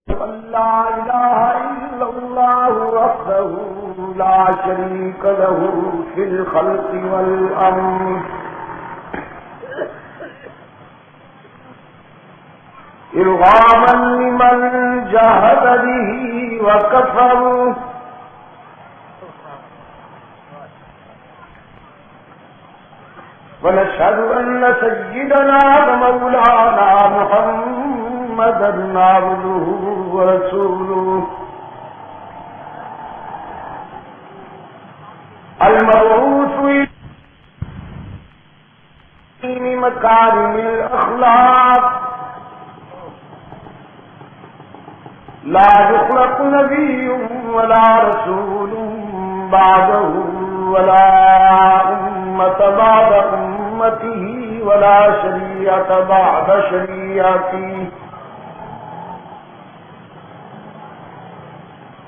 لا إله إلا الله وحده لا شريك له في الخلق والأمر إرغاما لمن جاهد به وكفر ونشهد أن سيدنا ومولانا محمدا عبده ورسوله المبعوث إلى مكارم الأخلاق لا يخلق نبي ولا رسول بعده ولا أمة بعد أمته ولا شريعة بعد شريعته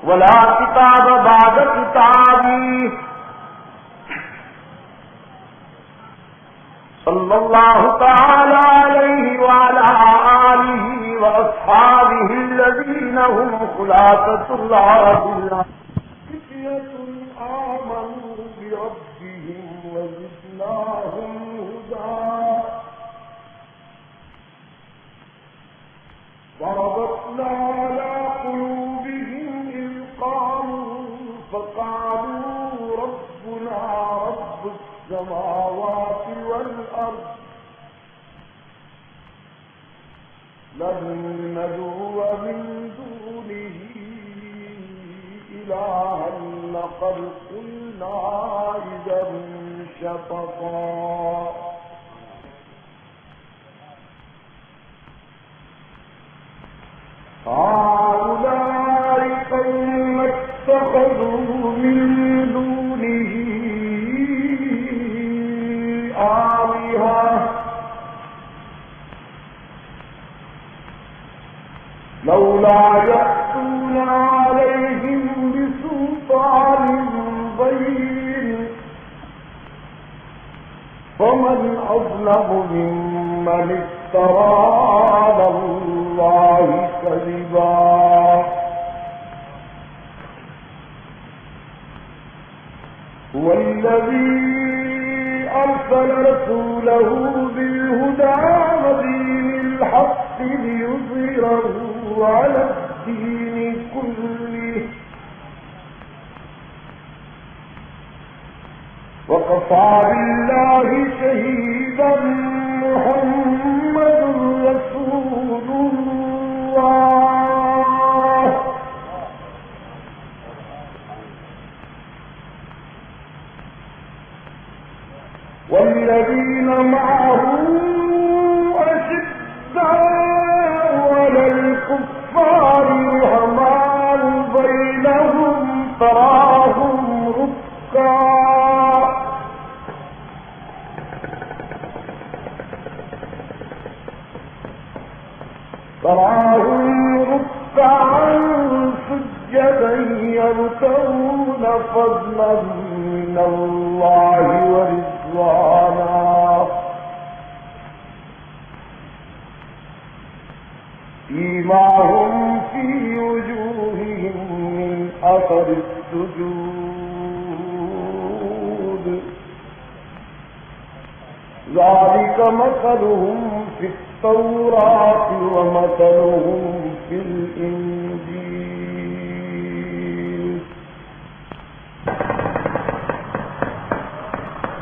ولا كتاب بعد كتابه صلى الله تعالى عليه وعلى آله وأصحابه الذين هم خلاصة الله آمنوا بربهم وزدناهم هدى وربطنا على قلوبهم إذ قاموا فقالوا ربنا رب السماوات والأرض لن ندعو من دونه إلها لقد قلنا إذا شططا هؤلاء قوم اتخذوا من دونه آلهة لولا يأتون عليهم بسلطان بين فمن أظلم ممن افترى على الله كذبا هو الذي أرسل رسوله بالهدى ودين الحق ليظهره على الدين كله وكفى بالله شهيدا محمد رسول الله والذين معه أشداء على الكفار رحماء بينهم تراهم ركعا سجدا يبتغون فضلا من الله ورضوانا سيماهم في وجوههم من أثر السجود ذلك مثلهم في التوراة ومثلهم في الإنجيل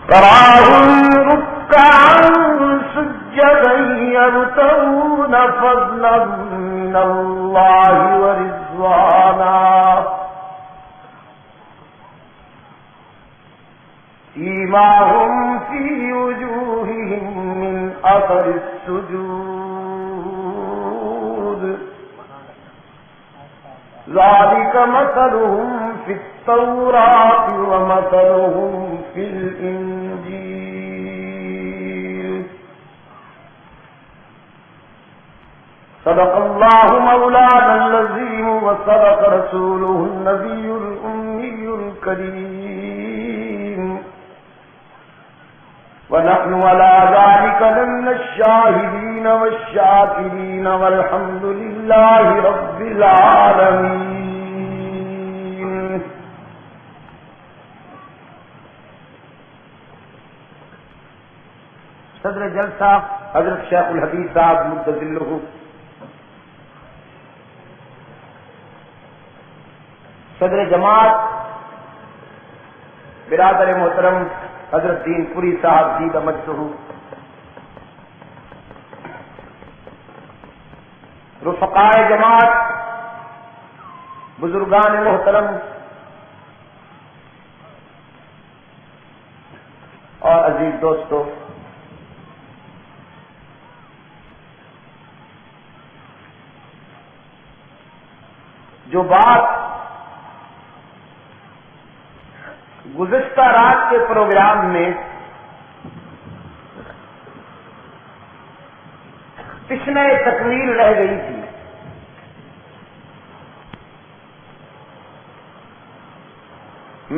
تراهم ركعا سجدا يبتغون فضلا من الله ورضوانا سيماهم في وجوههم من أثر السجود ذلك مثلهم في التوراة ومثلهم في الإنجيل صدق الله مولانا العظيم وصدق رسوله النبي الأمي الكريم ونحن على ذلك من الشاهدين الصابرين والشاكرين والحمد لله رب العالمين. صدر جلسہ حضرت شیخ الحدیث صاحب مدظلہ، صدر جماعت برادر محترم حضرت دین پوری صاحب دید مجدہ، رفقائے جماعت، بزرگان محترم اور عزیز دوستو، جو بات گزشتہ رات کے پروگرام میں پچھلے تکمیل رہ گئی تھی،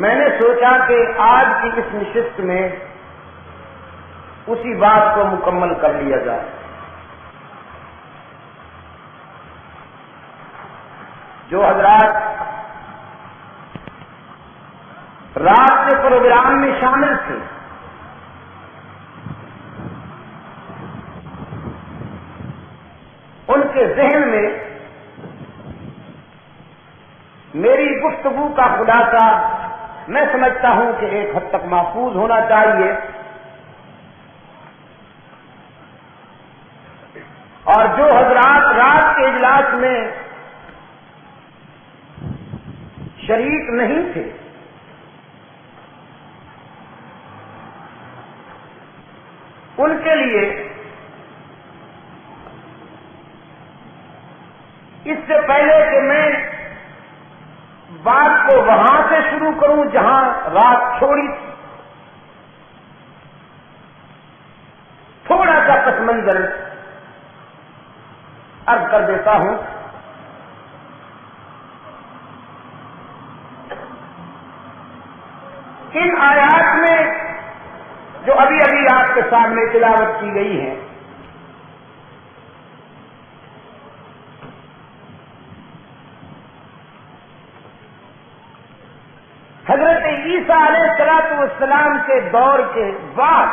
میں نے سوچا کہ آج کی اس نشست میں اسی بات کو مکمل کر لیا جائے۔ جو حضرات رات کے پروگرام میں شامل تھے، ان کے ذہن میں میری گفتگو کا خلاصہ میں سمجھتا ہوں کہ ایک حد تک محفوظ ہونا چاہیے، اور جو حضرات رات کے اجلاس میں شریک نہیں تھے ان کے لیے اس سے پہلے کہ میں بات کو وہاں سے شروع کروں جہاں رات چھوڑی تھی، تھوڑا سا پس منظر عرض کر دیتا ہوں۔ ان آیات میں جو ابھی ابھی آپ کے سامنے تلاوت کی گئی ہیں، حضرت عیسیٰ علیہ السلام کے دور کے بعد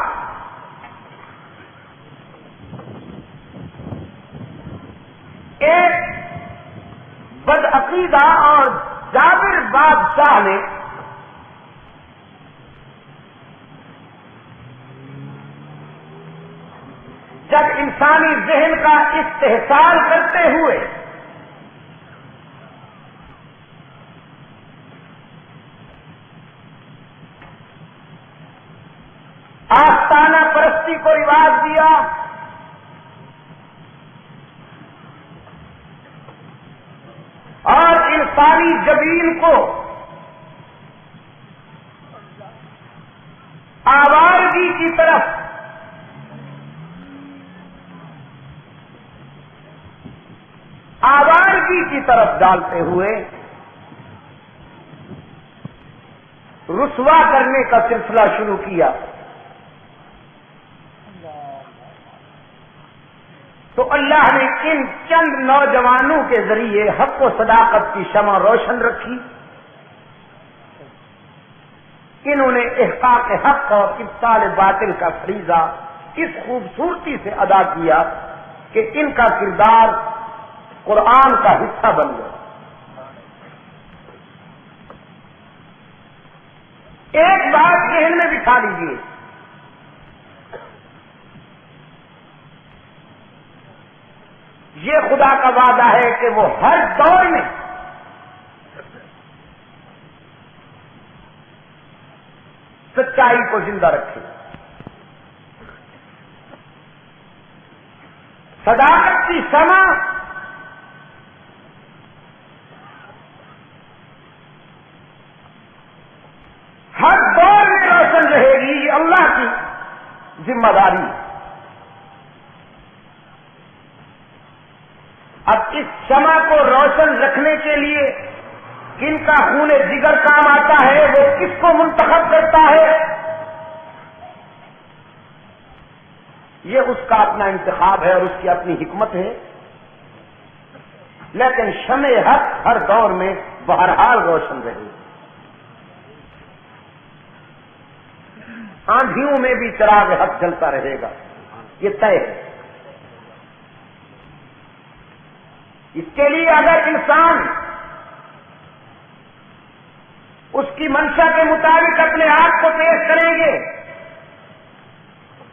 ایک بدعقیدہ اور جابر بادشاہ نے جب انسانی ذہن کا استحصال کرتے ہوئے آستانہ پرستی کو رواج دیا، اور انسانی جبین کو آوارگی کی طرف ڈالتے ہوئے رسوا کرنے کا سلسلہ شروع کیا، تو اللہ نے ان چند نوجوانوں کے ذریعے حق و صداقت کی شمع روشن رکھی۔ انہوں نے احقاق حق اور ابطال باطل کا فریضہ اس خوبصورتی سے ادا کیا کہ ان کا کردار قرآن کا حصہ بن گیا۔ ایک بات ذہن میں بٹھا لیجیے، یہ خدا کا وعدہ ہے کہ وہ ہر دور میں سچائی کو زندہ رکھے، صداقت کی شمع ہر دور میں روشن رہے گی، یہ اللہ کی ذمہ داری ہے۔ اب اس شمع کو روشن رکھنے کے لیے کن کا خون جگر کام آتا ہے، وہ کس کو منتخب کرتا ہے، یہ اس کا اپنا انتخاب ہے اور اس کی اپنی حکمت ہے، لیکن شمع حق ہر دور میں بہرحال روشن رہے، آندھیوں میں بھی چراغ حق جلتا رہے گا، یہ طے ہے۔ اس کے لیے اگر انسان اس کی منشا کے مطابق اپنے آپ کو پیش کریں گے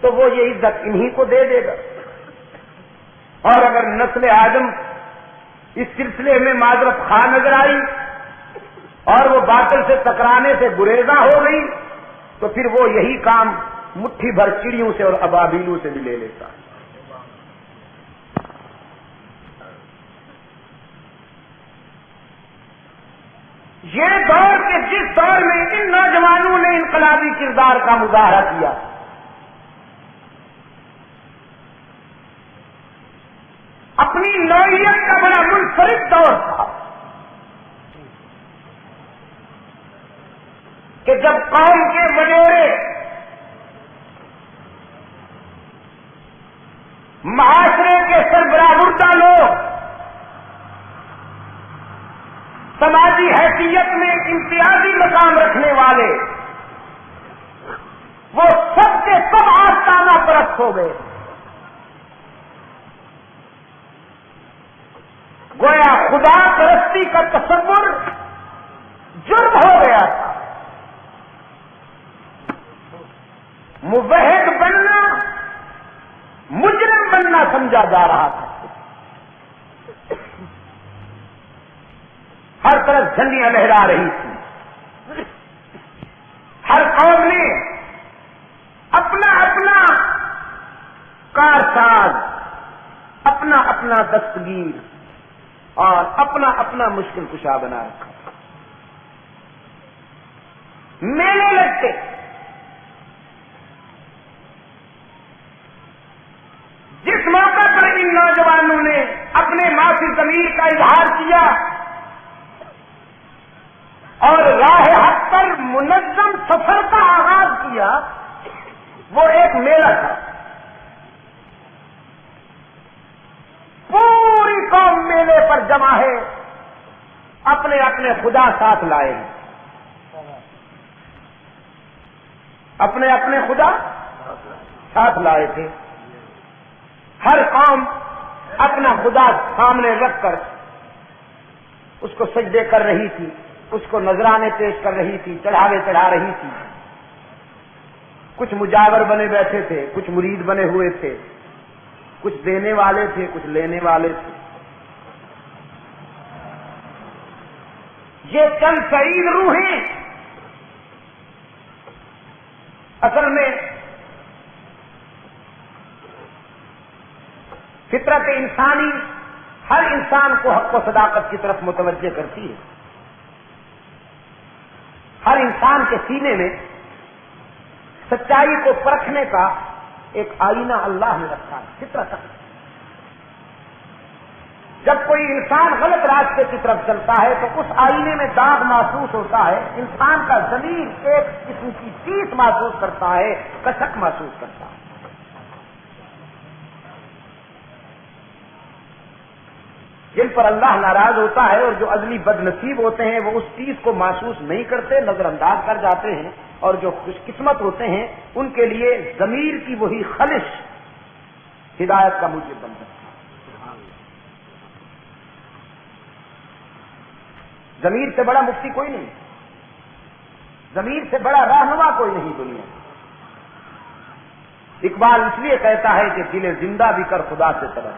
تو وہ یہ عزت انہی کو دے دے گا، اور اگر نسل آدم اس سلسلے میں معذرت خواہ نظر آئی اور وہ باطل سے ٹکرانے سے گریزاں ہو گئی تو پھر وہ یہی کام مٹھی بھر چڑیوں سے اور ابابیلوں سے بھی لے لیتا ہے۔ یہ دور کہ جس دور میں ان نوجوانوں نے انقلابی کردار کا مظاہرہ کیا، اپنی نوعیت کا بڑا منفرد دور تھا کہ جب قوم کے وڈیرے معاشرے کے سربراہ لوگ سماجی حیثیت میں امتیازی مقام رکھنے والے وہ سب کے سب آستانہ پرست ہو گئے، گویا خدا پرستی کا تصور جرم ہو گیا تھا، موحد بننا مجرم بننا سمجھا جا رہا تھا۔ ہر طرف جھنڈیاں لہرا رہی تھی، ہر قوم نے اپنا اپنا کارساز، اپنا اپنا دستگیر اور اپنا اپنا مشکل کشا بنا رکھا، میلے لگتے، جس موقع پر ان نوجوانوں نے اپنے معافی ضمیر کا اظہار کیا اور راہ حق پر منظم سفر کا آغاز کیا، وہ ایک میلہ تھا، پوری قوم میلے پر جمع ہے، اپنے اپنے خدا ساتھ لائے ہیں، اپنے اپنے خدا ساتھ لائے تھے، ہر قوم اپنا خدا سامنے رکھ کر اس کو سجدے کر رہی تھی، اس کو نذرانے پیش کر رہی تھی، چڑھاوے چڑھا رہی تھی، کچھ مجاور بنے بیٹھے تھے، کچھ مرید بنے ہوئے تھے، کچھ دینے والے تھے، کچھ لینے والے تھے۔ یہ چند سعید روحیں اصل میں فطرت انسانی ہر انسان کو حق و صداقت کی طرف متوجہ کرتی ہے، ہر انسان کے سینے میں سچائی کو پرکھنے کا ایک آئینہ اللہ نے رکھا ہے، فطرت۔ جب کوئی انسان غلط راستے کی طرف چلتا ہے تو اس آئینے میں داغ محسوس ہوتا ہے، انسان کا ضمیر ایک قسم کی چیز محسوس کرتا ہے، کشک محسوس کرتا ہے۔ جن پر اللہ ناراض ہوتا ہے اور جو عزلی بد نصیب ہوتے ہیں وہ اس چیز کو محسوس نہیں کرتے، نظر انداز کر جاتے ہیں، اور جو خوش قسمت ہوتے ہیں ان کے لیے ضمیر کی وہی خلش ہدایت کا موجب بن جاتا ہے۔ ضمیر سے بڑا مفتی کوئی نہیں، ضمیر سے بڑا رہنما کوئی نہیں دنیا میں۔ اقبال اس لیے کہتا ہے کہ دل زندہ بھی کر خدا سے طلب،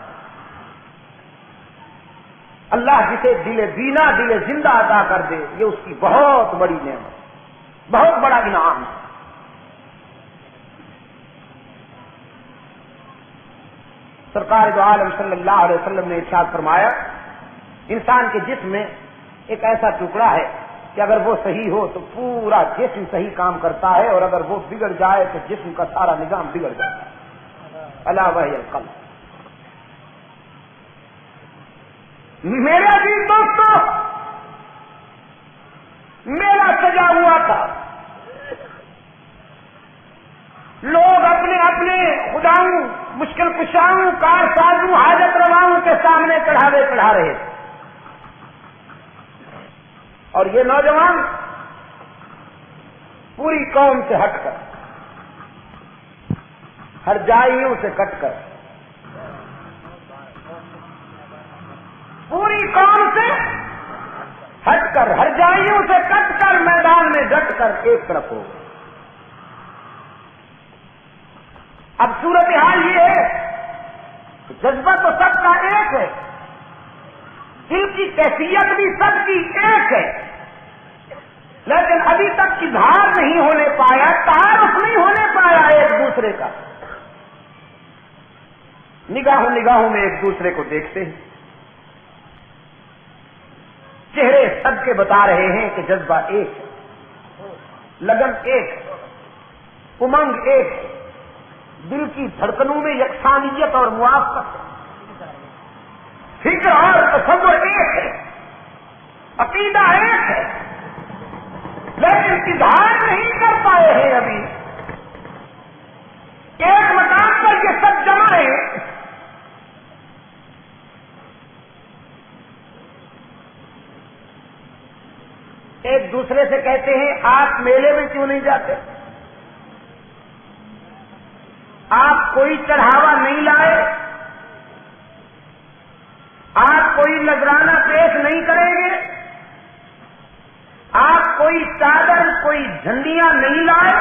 اللہ جسے دل بینا دل زندہ عطا کر دے یہ اس کی بہت بڑی نعمت، بہت بڑا انعام ہے۔ سرکار دو عالم صلی اللہ علیہ وسلم نے ارشاد فرمایا، انسان کے جسم میں ایک ایسا ٹکڑا ہے کہ اگر وہ صحیح ہو تو پورا جسم صحیح کام کرتا ہے، اور اگر وہ بگڑ جائے تو جسم کا سارا نظام بگڑ جاتا ہے۔ الا وہی القلب۔ میرے عزیز دوستو، میرا سجا ہوا تھا، لوگ اپنے اپنے خداؤں مشکل کشاؤں، کار سازوں، حاجت رواؤں کے سامنے چڑھاوے چڑھا رہے تھے. اور یہ نوجوان پوری قوم سے ہٹ کر، ہر جائیوں سے کٹ کر، پوری قوم سے ہٹ کر، ہر جائیوں سے کٹ کر میدان میں ڈٹ کر ایک طرف ہو گئے. اب صورتحال یہ ہے کہ جذبہ تو سب کا ایک ہے، دل کی کیفیت بھی سب کی ایک ہے، لیکن ابھی تک اظہار نہیں ہونے پایا، تعارف نہیں ہونے پایا ایک دوسرے کا. نگاہوں نگاہوں میں ایک دوسرے کو دیکھتے ہیں، چہرے سب کے بتا رہے ہیں کہ جذبہ ایک ہے، لگن ایک ہے، امنگ ایک ہے، دل کی دھڑکنوں میں یکسانیت اور موافقت ہے، فکر اور تصور ایک ہے، عقیدہ ایک ہے، لیکن اظہار نہیں کر پائے ہیں. ابھی ایک مقام پر یہ سب جمع ہیں، ایک دوسرے سے کہتے ہیں آپ میلے میں کیوں نہیں جاتے، آپ کوئی چڑھاوا نہیں لائے، آپ کوئی نذرانہ پیش نہیں کریں گے، آپ کوئی چادر، کوئی جھنڈیاں نہیں لائے.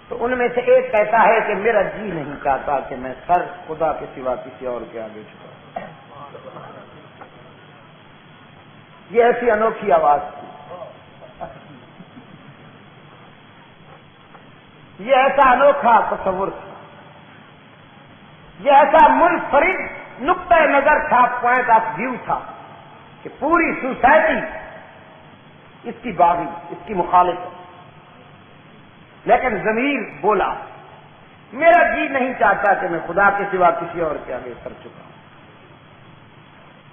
تو ان میں سے ایک کہتا ہے کہ میرا جی نہیں چاہتا کہ میں سر خدا کے سوا کسی اور کے آگے جھکاؤں. یہ ایسی انوکھی آواز تھی، یہ ایسا انوکھا تصور تھا، یہ ایسا منفرد نقطۂ نظر تھا، پوائنٹ آف ویو تھا کہ پوری سوسائٹی اس کی باغی، اس کی مخالف ہے. لیکن ضمیر بولا میرا جی نہیں چاہتا کہ میں خدا کے سوا کسی اور کے آگے سر چکا.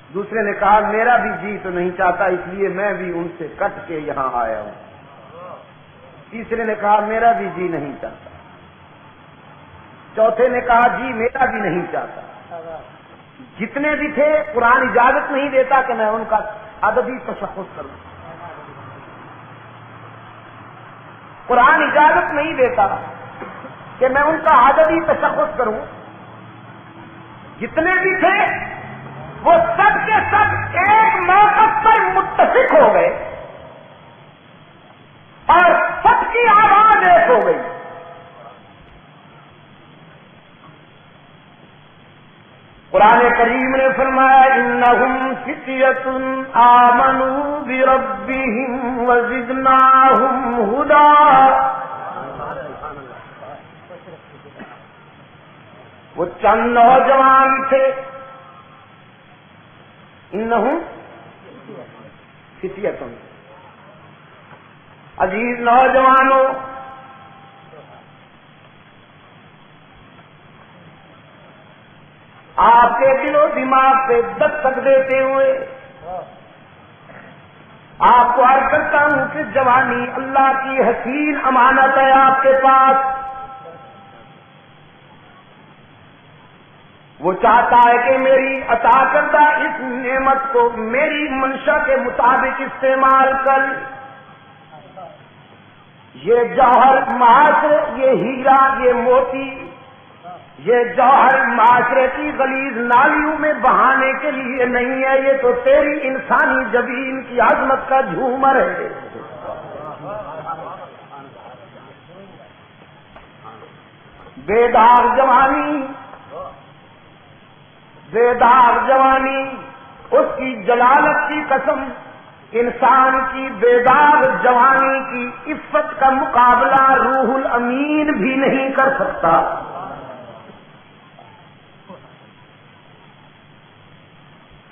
دوسرے نے کہا میرا بھی جی تو نہیں چاہتا، اس لیے میں بھی ان سے کٹ کے یہاں آیا ہوں. تیسرے نے کہا میرا بھی جی نہیں چاہتا. چوتھے نے کہا جی میرا بھی نہیں چاہتا. جتنے بھی تھے قرآن اجازت نہیں دیتا کہ میں ان کا عددی تشخص کروں، قرآن اجازت نہیں دیتا کہ میں ان کا عددی تشخص کروں. جتنے بھی تھے وہ سب کے سب ایک موقف پر متفق ہو گئے اور سب کی آواز ایک ہو گئی. قرآن کریم نے فرمایا انہم فتیۃ آمنوا بربہم وزدناہم ھدی. وہ چند نوجوان تھے، انہم فتیۃ، عزیز نوجوانوں، آپ کے دل و دماغ پہ دستک دیتے ہوئے آپ کو عرض کرتا ہوں کہ جوانی اللہ کی حسین امانت ہے آپ کے پاس. وہ چاہتا ہے کہ میری عطا کردہ اس نعمت کو میری منشا کے مطابق استعمال کر. یہ جوہر معاشرے، یہ ہیرا، یہ موتی، یہ جوہر معاشرے کی غلیظ نالیوں میں بہانے کے لیے نہیں ہے، یہ تو تیری انسانی جبین کی عظمت کا جھومر ہے. بے داغ جوانی، بے داغ جوانی، اس کی جلالت کی قسم، انسان کی بے داغ جوانی کی عفت کا مقابلہ روح الامین بھی نہیں کر سکتا.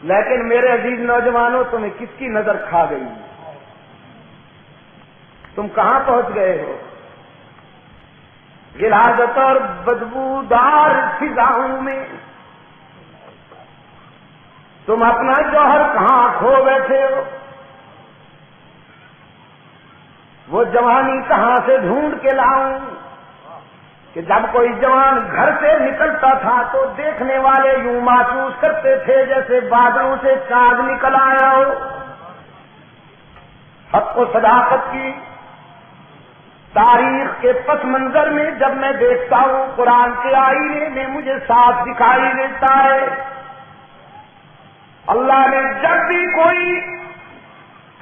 لیکن میرے عزیز نوجوانوں، تمہیں کس کی نظر کھا گئی؟ تم کہاں پہنچ گئے ہو؟ غلاظت اور بدبودار فضاؤں میں تم اپنا جوہر کہاں کھو بیٹھے ہو؟ وہ جوانی کہاں سے ڈھونڈ کے لاؤں کہ جب کوئی جوان گھر سے نکلتا تھا تو دیکھنے والے یوں محسوس کرتے تھے جیسے بادلوں سے چاند نکل آیا ہو. حق و صداقت کی تاریخ کے پس منظر میں جب میں دیکھتا ہوں قرآن کے آئینے میں مجھے صاف دکھائی دیتا ہے اللہ نے جب بھی کوئی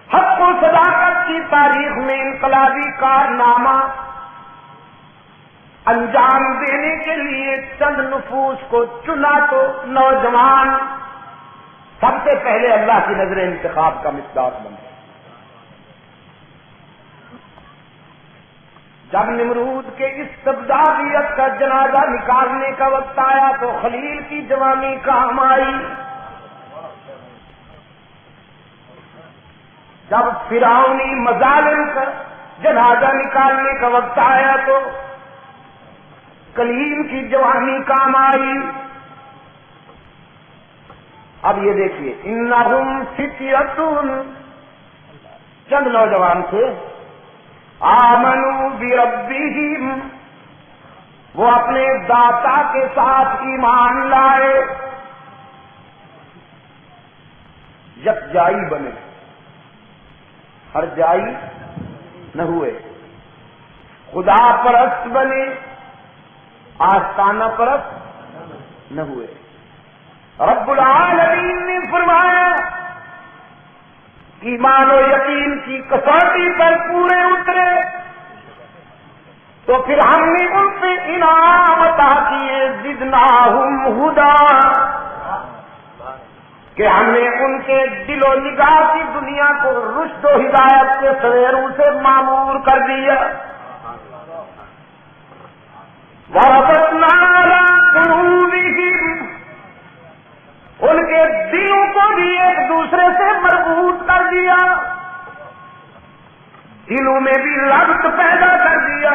حق و صداقت کی تاریخ میں انقلابی کارنامہ انجام دینے کے لیے چند نفوس کو چنا تو نوجوان سب سے پہلے اللہ کی نظر انتخاب کا مصداق بن گئے. جب نمرود کے استبدادیت کا جنازہ نکالنے کا وقت آیا تو خلیل کی جوانی کام آئی. جب فرعونی مظالم کا جنازہ نکالنے کا وقت آیا تو کلیم کی جوانی کام آئی. اب یہ دیکھیے انہم فتیۃ چند نوجوان تھے آمنوا بربہم وہ اپنے داتا کے ساتھ ایمان لائے یکجائی بنے ہر جائی نہ ہوئے خدا پرست بنے آستانہ پرست نہ ہوئے. رب العالمین نے فرمایا ایمان و یقین کی کسوٹی پر پورے اترے تو پھر ہم نے ان سے انعام عطا کیے زدناہم ہدا کہ ہم نے ان کے دل و نگاہ کی دنیا کو رشد و ہدایت کے سویروں سے معمور کر دیا. وَرَبَطْنَا عَلَىٰ قُلُوبِهِمْ ان کے دلوں کو بھی ایک دوسرے سے مربوط کر دیا دلوں میں بھی ربط پیدا کر دیا.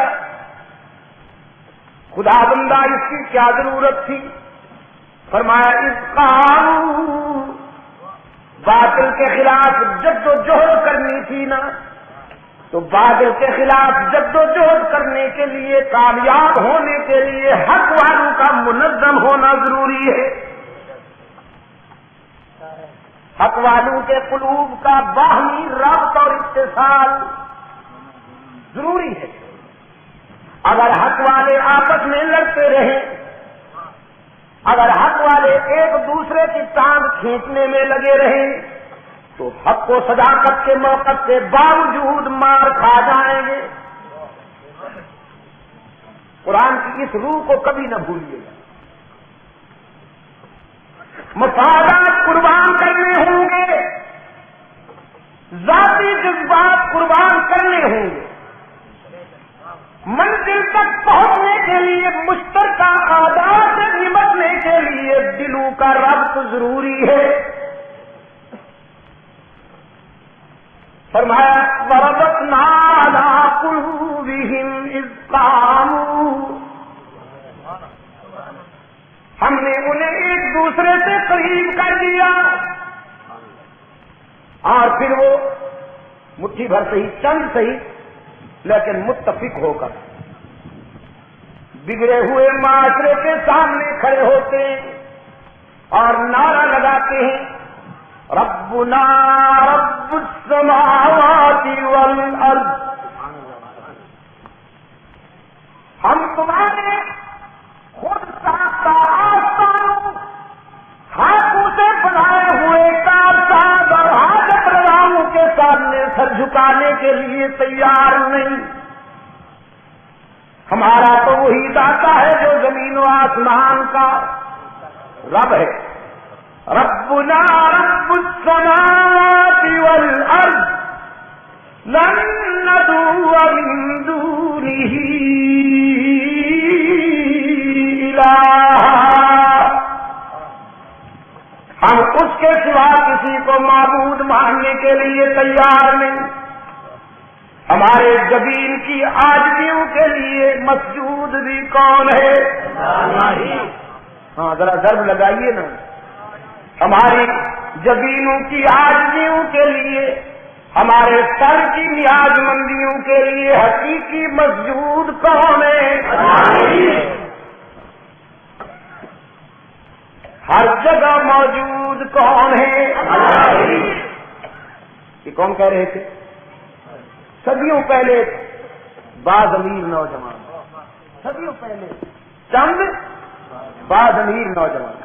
خدا بندہ اس کی کیا ضرورت تھی فرمایا اس قانون باطل کے خلاف جد و جہد کرنی تھی نا تو باطل کے خلاف جد و جہد کرنے کے لیے کامیاب ہونے کے لیے حق والوں کا منظم ہونا ضروری ہے. حق والوں کے قلوب کا باہمی ربط اور اتصال ضروری ہے. اگر حق والے آپس میں لڑتے رہیں اگر حق والے ایک دوسرے کی ٹانگ کھینچنے میں لگے رہیں تو حق و صداقت کے موقف کے باوجود مار کھا جائیں گے. قرآن کی اس روح کو کبھی نہ بھولیے گا. مفادات قربان کرنے ہوں گے ذاتی جذبات قربان کرنے ہوں گے منزل تک پہنچنے کے لیے مشترکہ عادات سے نمٹنے کے لیے دلوں کا ربط ضروری ہے. فرمایا وَرَبَطْنَا عَلَىٰ قُلُوبِهِمْ إِذْ قَامُوا ہم نے انہیں ایک دوسرے سے قریب کر دیا اور پھر وہ مٹھی بھر صحیح چند صحیح لیکن متفق ہو کر بگڑے ہوئے معاشرے کے سامنے کھڑے ہوتے ہیں اور نعرہ لگاتے ہیں ربنا رب السماوات والارض ہم تمہارے خود ساختہ آسمانوں ہاتھوں سے بنائے ہوئے کارساز اور حاجت رواؤں کے سامنے سر جھکانے کے لیے تیار نہیں. ہمارا تو وہی داتا ہے جو زمین و آسمان کا رب ہے. ربنا رب السماوات والارض لن ندعو من دونه ہم اس کے سوا کسی کو معبود ماننے کے لیے تیار نہیں. ہمارے جبین کی عاجزیوں کے لیے مسجود بھی کون ہے؟ ہاں ذرا ضرب لگائیے نا. ہماری جبینوں کی عاجزیوں کے لیے ہمارے سر کی نیاز مندیوں کے لیے حقیقی مسجود کون ہے؟ ہر جگہ موجود کون ہے؟ یہ کون کہہ رہے تھے؟ صدیوں پہلے بعض امیر نوجوان، صدیوں پہلے چند بعض امیر نوجوان،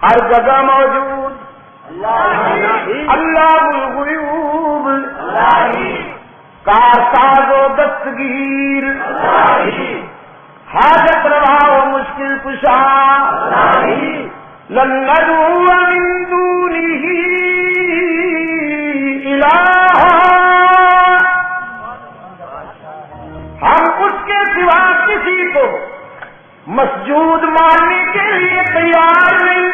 ہر جگہ موجود اللہ الغیوب، کارساز و دستگیر، حاجت روا و مشکل کشا، لن ندعو من دونہ الہا، ہم اس کے سوا کسی کو مسجود ماننے کے لیے تیار نہیں،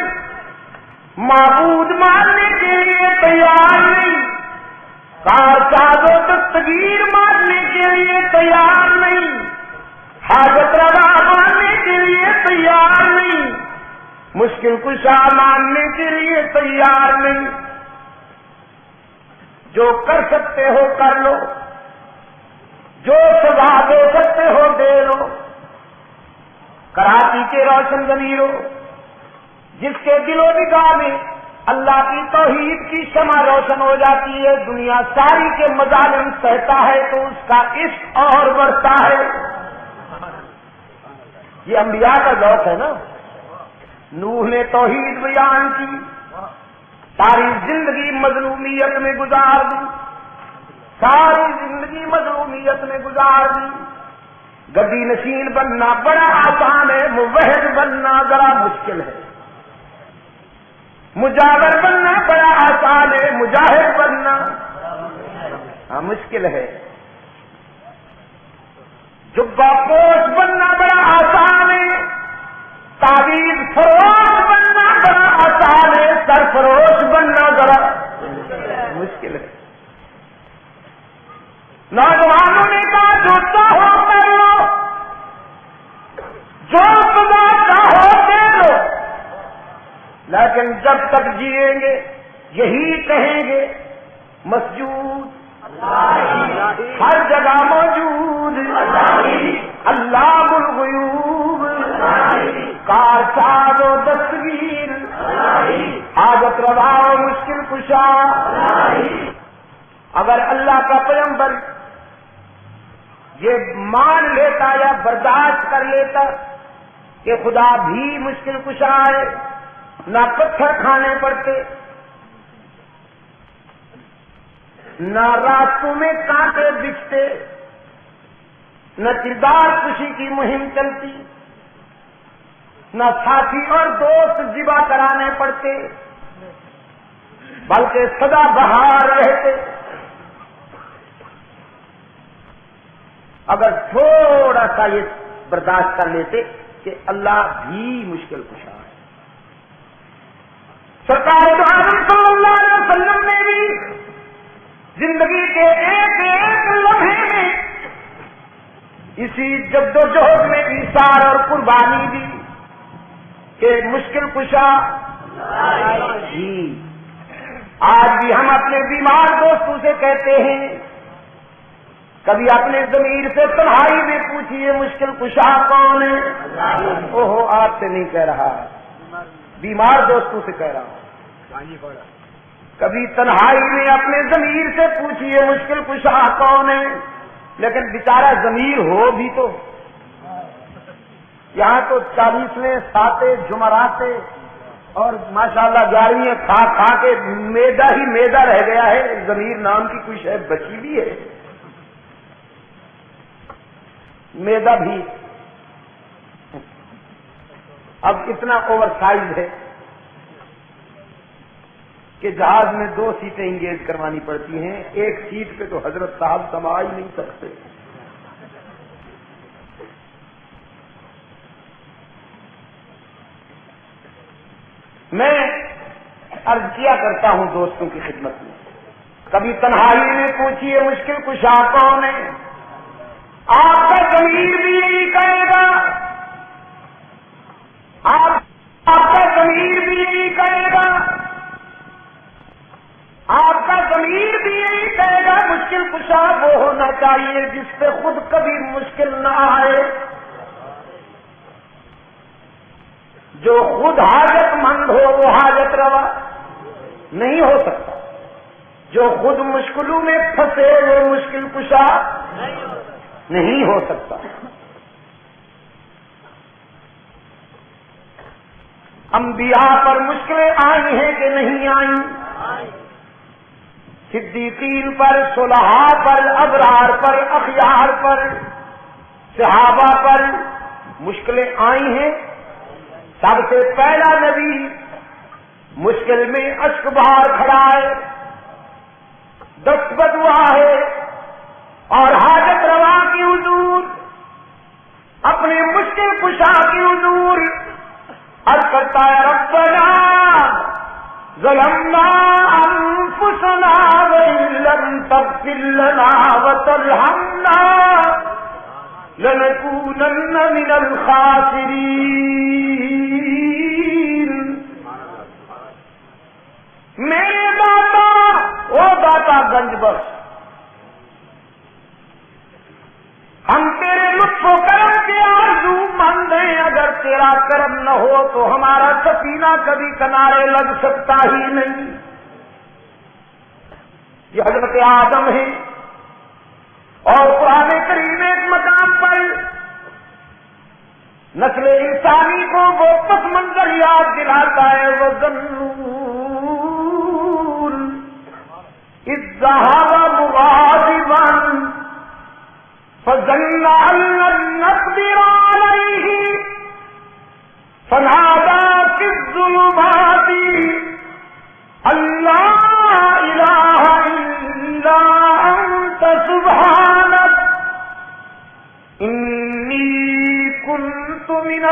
معبود ماننے کے لیے تیار نہیں، کارساز و دستگیر ماننے کے لیے تیار نہیں، حاجت روا ماننے کے لیے تیار نہیں، مشکل کشا ماننے کے لیے تیار نہیں۔ جو کر سکتے ہو کر لو، جو سزا دے سکتے ہو دے لو۔ کراچی کے روشن ضمیروں، جس کے دل و نگاہ میں اللہ کی توحید کی شمع روشن ہو جاتی ہے، دنیا ساری کے مظالم سہتا ہے تو اس کا عشق اور بڑھتا ہے۔ یہ انبیاء کا ذوق ہے نا۔ نوح نے توحید بیان کی، ساری زندگی مظلومیت میں گزار دی، ساری زندگی مظلومیت میں گزار دی۔ گدی نشین بننا بڑا آسان ہے، موحد بننا ذرا مشکل ہے۔ مجاور بننا بڑا آسان ہے، مجاہد بننا مشکل ہے۔ جبہ پوش بننا بڑا آسان ہے، تعویذ فروش بننا بڑا آسان ہے، سرفروش بننا ذرا مشکل ہے۔ نوجوانوں نے کہا جو چاہو کر لو، جو سزا چاہو دے لو، لیکن جب تک جیئیں گے یہی کہیں گے مسجود ہر جگہ موجود، اللہ الغیوب، کارساز و دستگیر، حاجت روا و مشکل کشا۔ اگر اللہ کا پیغمبر یہ مان لیتا یا برداشت کر لیتا کہ خدا بھی مشکل کشا ہے، نہ پتھر کھانے پڑتے، نہ راستوں میں کانٹے دکھتے، نہ کردار کشی کی مہم چلتی، نہ ساتھی اور دوست ذبح کرانے پڑتے، بلکہ سدا بہار رہتے۔ اگر تھوڑا سا یہ برداشت کر لیتے کہ اللہ بھی مشکل کشا ہے۔ سرکار دو عالم صلی اللہ علیہ وسلم نے بھی زندگی کے ایک ایک لمحے میں اسی جد و جہد میں ایثار اور قربانی دی کہ مشکل کشا جی۔ آج بھی ہم اپنے بیمار دوستوں سے کہتے ہیں، کبھی اپنے ضمیر سے تنہائی میں پوچھئے مشکل کشا کون ہے؟ اوہو آپ سے نہیں کہہ رہا، بیمار دوستوں سے کہہ رہا ہوں۔ کبھی تنہائی میں اپنے ضمیر سے پوچھئے مشکل کشا کون ہے، لیکن بیچارہ ضمیر ہو بھی تو۔ یہاں تو 40ویں ساتے جمعراتے اور ماشاءاللہ 11ویں کھا کھا کے میدا ہی میدا رہ گیا ہے، ضمیر نام کی کوئی شے بچی بھی ہے؟ میدا بھی اب اتنا اوور سائز ہے کہ جہاز میں 2 سیٹیں انگیج کروانی پڑتی ہیں، ایک سیٹ پہ تو حضرت صاحب سما ہی نہیں سکتے۔ میں عرض کیا کرتا ہوں دوستوں کی خدمت میں، کبھی تنہائی میں پوچھئے مشکل کشا کون ہے، آپ کا ضمیر بھی یہی کہے گا، آپ کا ضمیر بھی یہی کہے گا۔ جس پہ خود کبھی مشکل نہ آئے، جو خود حاجت مند ہو وہ حاجت روا نہیں ہو سکتا، جو خود مشکلوں میں پھنسے وہ مشکل کشا نہیں ہو سکتا۔ انبیاء پر مشکلیں آئی ہیں کہ نہیں آئیں؟ صدیقین پر، صلحاء پر، ابرار پر، اخیار پر، صحابہ پر مشکلیں آئی ہیں۔ سب سے پہلا نبی مشکل میں اشک بہار کھڑا ہے، دست بدوا ہے، اور حاجت روا کی حضور، اپنے مشکل کشا کی حضور عرض کرتا ہے ربنا ظلمنا انفسنا وان لم تغفر لنا وترحمنا لنكونن من الخاسرین۔ میرے داتا، او داتا گنج بخش، ہم تیرے لطف و کرم کے آرزو مند ہیں، اگر تیرا کرم نہ ہو تو ہمارا سفینہ کبھی کنارے لگ سکتا ہی نہیں۔ یہ حضرت آدم ہے، اور قرآن کریم ایک مقام پر نسل انسانی کو وہ پس منظر یاد دلاتا ہے، وہ ظنون اذ ذهب مغاضبا فظن ان لن نقدر عليه فنادى في الظلمات ان لا اله الا انت سبحانك انی كنت من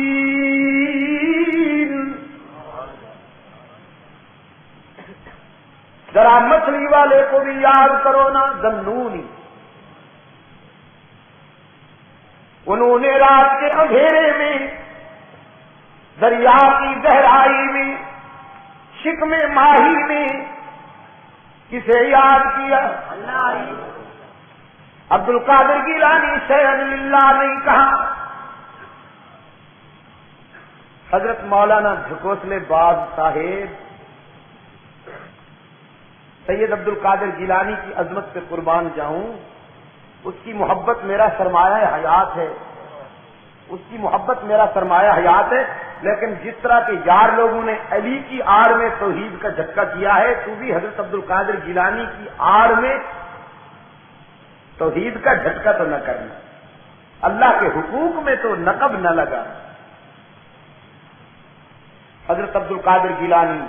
الظالمین۔ ذرا مچھلی والے کو بھی یاد کرو نا، ذنونی، انہوں نے رات کے اندھیرے میں، دریا کی گہرائی میں، شکم ماہی میں کسے یاد کیا؟ عبد القادر گیلانی شیئا للہ نہیں کہا، حضرت مولانا جھکوسلے باز صاحب سید عبد القادر گیلانی کی عظمت پہ قربان جاؤں، اس کی محبت میرا سرمایہ حیات ہے، اس کی محبت میرا سرمایہ حیات ہے، لیکن جس طرح کے یار لوگوں نے علی کی آڑ میں توحید کا جھٹکا کیا ہے، تو بھی حضرت عبد القادر گیلانی کی آڑ میں توحید کا جھٹکا تو نہ کرنا، اللہ کے حقوق میں تو نقب نہ لگا۔ حضرت عبد القادر گیلانی،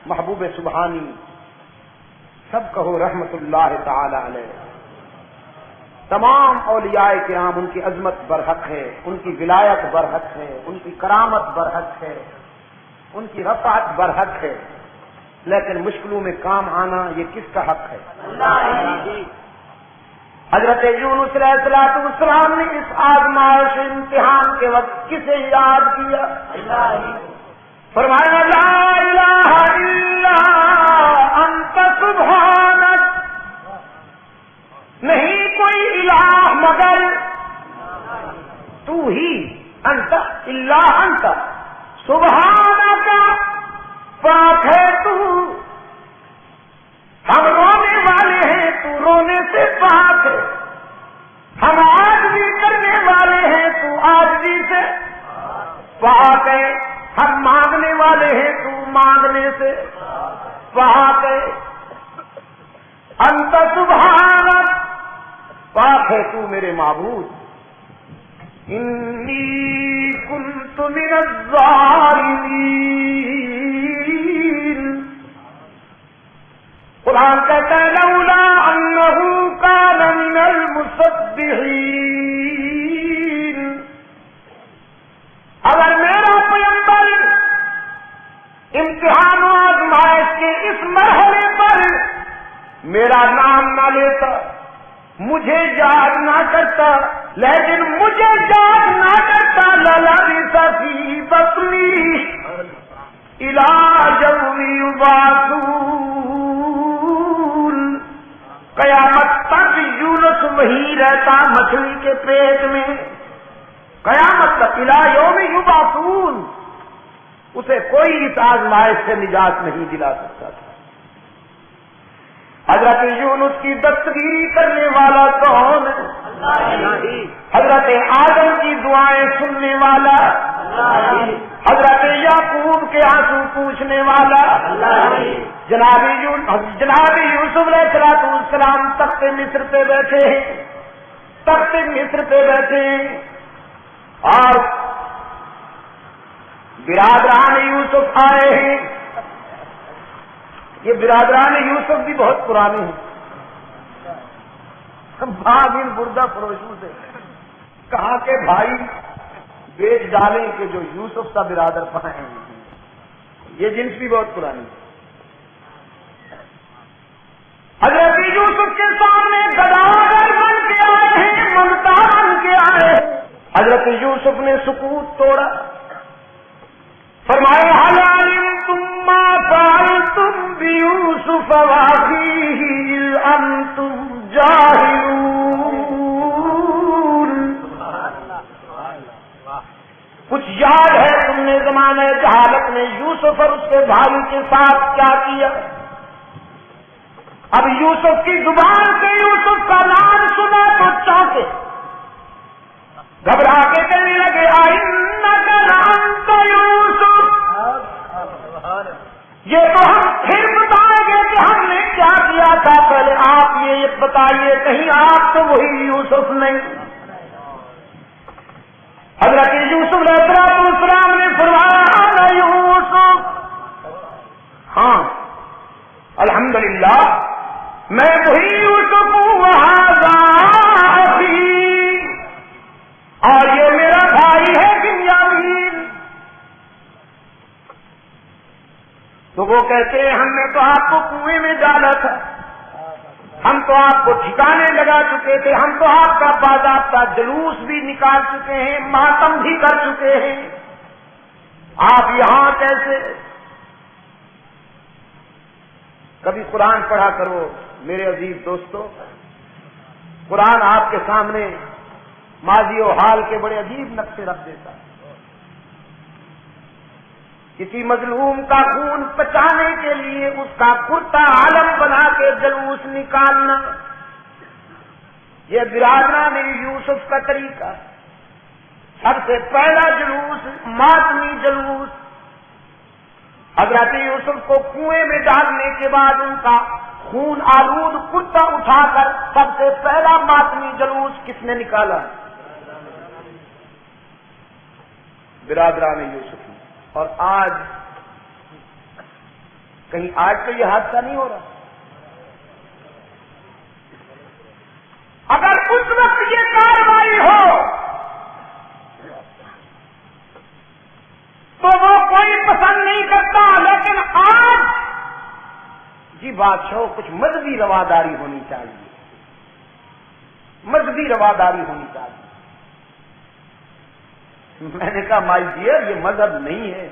محبوب سبحانی، سب کہو رحمت اللہ تعالی علیہ۔ تمام اولیاء کرام ان کی عظمت برحق ہے، ان کی ولایت برحق ہے، ان کی کرامت برحق ہے، ان کی رفعت برحق ہے، لیکن مشکلوں میں کام آنا یہ کس کا حق ہے؟ حضرت یونس علیہ السلام نے اس آزمائش امتحان کے وقت کسے یاد کیا؟ فرمایا لا الہ الا انت سبحانک، نہیں کوئی الہ مگر تو ہی، انت الا انت سبحانک، پاک ہے تو، ہم رونے والے ہیں تو رونے سے پاک ہے، ہم عاجزی کرنے والے ہیں تو عاجزی سے پاک ہے، ہم مانگنے والے ہیں تو مانگنے سے پاک ہے، انت سبحانک، پاک ہے تو میرے معبود، انی کنت من الظالمین۔ قرآن کہتا ہے لولا انہ کان من المسبحین، اگر میرا پیغمبر امتحان و آزمائش کے اس مرحلے پر میرا نام نہ لیتا، مجھے یاد نہ کرتا، لیکن مجھے یاد نہ کرتا، للبث فی بطنی الی یوم یبعثون، قیامت تک وہیں رہتا مچھلی کے پیٹ میں، قیامت تک الی یوم یبعثون، اسے کوئی اس آزمائش سے نجات نہیں دلا سکتا تھا۔ حضرت یونس کی دستگیری کرنے والا کون ہے؟ حضرت آدم کی دعائیں سننے والا، حضرت یعقوب کے آنسو پوچھنے والا، جناب یوسف علیہ السلام تخت مصر پہ بیٹھے ہیں، تخت مصر پہ بیٹھے ہیں، اور برادران یوسف آئے ہیں۔ یہ برادران یوسف بھی بہت پرانے ہیں، بعض ان بردہ فروشوں سے کہا کہ بھائی بیچ ڈالیں کہ جو یوسف کا برادر پائیں ہیں، یہ جنس بھی بہت پرانی ہے۔ حضرت یوسف کے سامنے گداگر بن کے آئے ہیں، ممتا بن کے آئے ہیں۔ حضرت یوسف نے سکوت توڑا، فرمایا هل علمتم ما فعلتم بيوسف واخيه إذ أنتم جاهلون۔ کچھ یاد ہے تم نے زمانہ جہالت میں یوسف اور اس کے بھائی کے ساتھ کیا کیا؟ اب یوسف کی زبان سے یوسف کا نام سنا تو چونکے، گھبرا کے کہنے لگے اِنَّكَ لَأَنْتَ یوسف، یہ تو ہم پھر بتائیں گے کہ ہم نے کیا کیا تھا، پہلے آپ یہ بتائیے کہیں آپ تو وہی یوسف نہیں؟ حضرت یوسف علیہ السلام نے فرمایا انا یوسف، ہاں الحمدللہ میں وہی یوسف ہوں، وہذا اخی، اور یہ میرا بھائی ہے بنیامین۔ تو وہ کہتے ہیں ہم نے تو آپ کو کنویں میں ڈالا تھا، ہم تو آپ کو ٹھکانے لگا چکے تھے، ہم تو آپ کا باضابطہ جلوس بھی نکال چکے ہیں، ماتم بھی کر چکے ہیں، آپ یہاں کیسے؟ کبھی قرآن پڑھا کرو میرے عزیز دوستو، قرآن آپ کے سامنے ماضی و حال کے بڑے عجیب نقشے رکھ دیتا ہے۔ کسی مظلوم کا خون پچانے کے لیے اس کا کرتا عالم بنا کے جلوس نکالنا، یہ برادران یوسف کا طریقہ۔ سب سے پہلا جلوس ماتمی جلوس، حضرت یوسف کو کنویں میں ڈالنے کے بعد ان کا خون آلود کرتا اٹھا کر سب سے پہلا ماتمی جلوس کس نے نکالا؟ برادران یوسف۔ اور آج کہیں آج تو یہ حادثہ نہیں ہو رہا؟ اگر اس وقت یہ کارروائی ہو تو وہ کوئی پسند نہیں کرتا، لیکن آج جی بادشاہ کچھ مذہبی رواداری ہونی چاہیے، مذہبی رواداری ہونی چاہیے۔ میں نے کہا مائی ڈیئر یہ مذہب نہیں ہے،